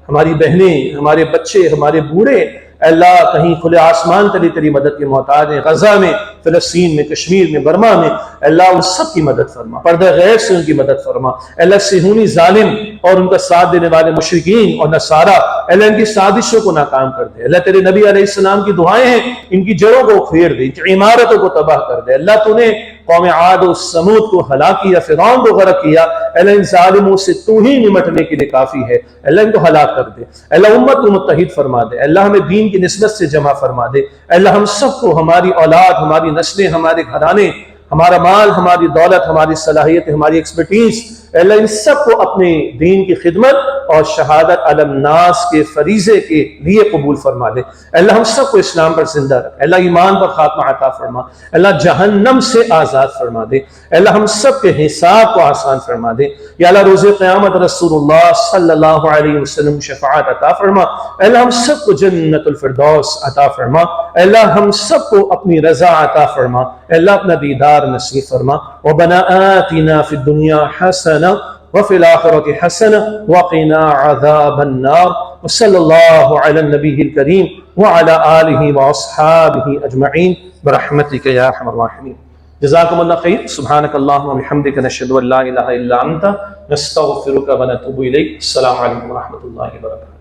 ہماری بہنیں، ہمارے بچے، ہمارے بوڑھے اللہ کہیں کھلے آسمان تلی تیری مدد کے محتاج ہیں، غزہ میں، فلسطین میں، کشمیر میں، برما میں، اللہ ان سب کی مدد فرما، پردہ غیب سے ان کی مدد فرما، اللہ صہیونی ظالم اور ان کا ساتھ دینے والے مشرکین اور نصارہ، اللہ ان کی سازشوں کو ناکام کر دے، اللہ تیرے نبی علیہ السلام کی دعائیں ہیں، ان کی جڑوں کو اکھیڑ دے، ان کی عمارتوں کو تباہ کر دے، اللہ تو نے قوم عاد و سمود کو ہلاک کیا، فرعون کو غرق کیا، اللہ ان ظالموں سے تو ہی نمٹنے کے لیے کافی ہے، اللہ ان کو ہلاک کر دے، اللہ امت کو متحد فرما دے، اللہ ہمیں دین کی نسبت سے جمع فرما دے، اللہ ہم سب کو، ہماری اولاد، ہماری نسلیں، ہمارے گھرانے، ہمارا مال، ہماری دولت، ہماری صلاحیت، ہماری ایکسپرٹیز، اللہ ان سب کو اپنے دین کی خدمت اور شہادت علی الناس کے فریضے کے لیے قبول فرما دے، اللہ ہم سب کو اسلام پر زندہ رکھ، اللہ ایمان پر خاتمہ عطا فرما، اللہ جہنم سے آزاد فرما دے، اللہ ہم سب کے حساب کو آسان فرما دے، یا اللہ روز قیامت رسول اللہ صلی اللہ علیہ وسلم شفاعت عطا فرما، اللہ ہم سب کو جنت الفردوس عطا فرما، اللہ ہم سب کو اپنی رضا عطا فرما، اللہ اپنا دیدار نصیب فرما، ربنا آتنا فی الدنیا حسنہ وفی الآخرۃ حسنہ وقنا عذاب النار، وصلی اللہ علی النبی الکریم وعلی آلہ واصحابہ اجمعین برحمتک یا ارحم الراحمین۔ جزاکم اللہ خیر، سبحانک اللہم وبحمدک، نشہد ان لا الہ الا انت، نستغفرک ونتوب الیک۔ السلام علیکم ورحمۃ اللہ وبرکاتہ۔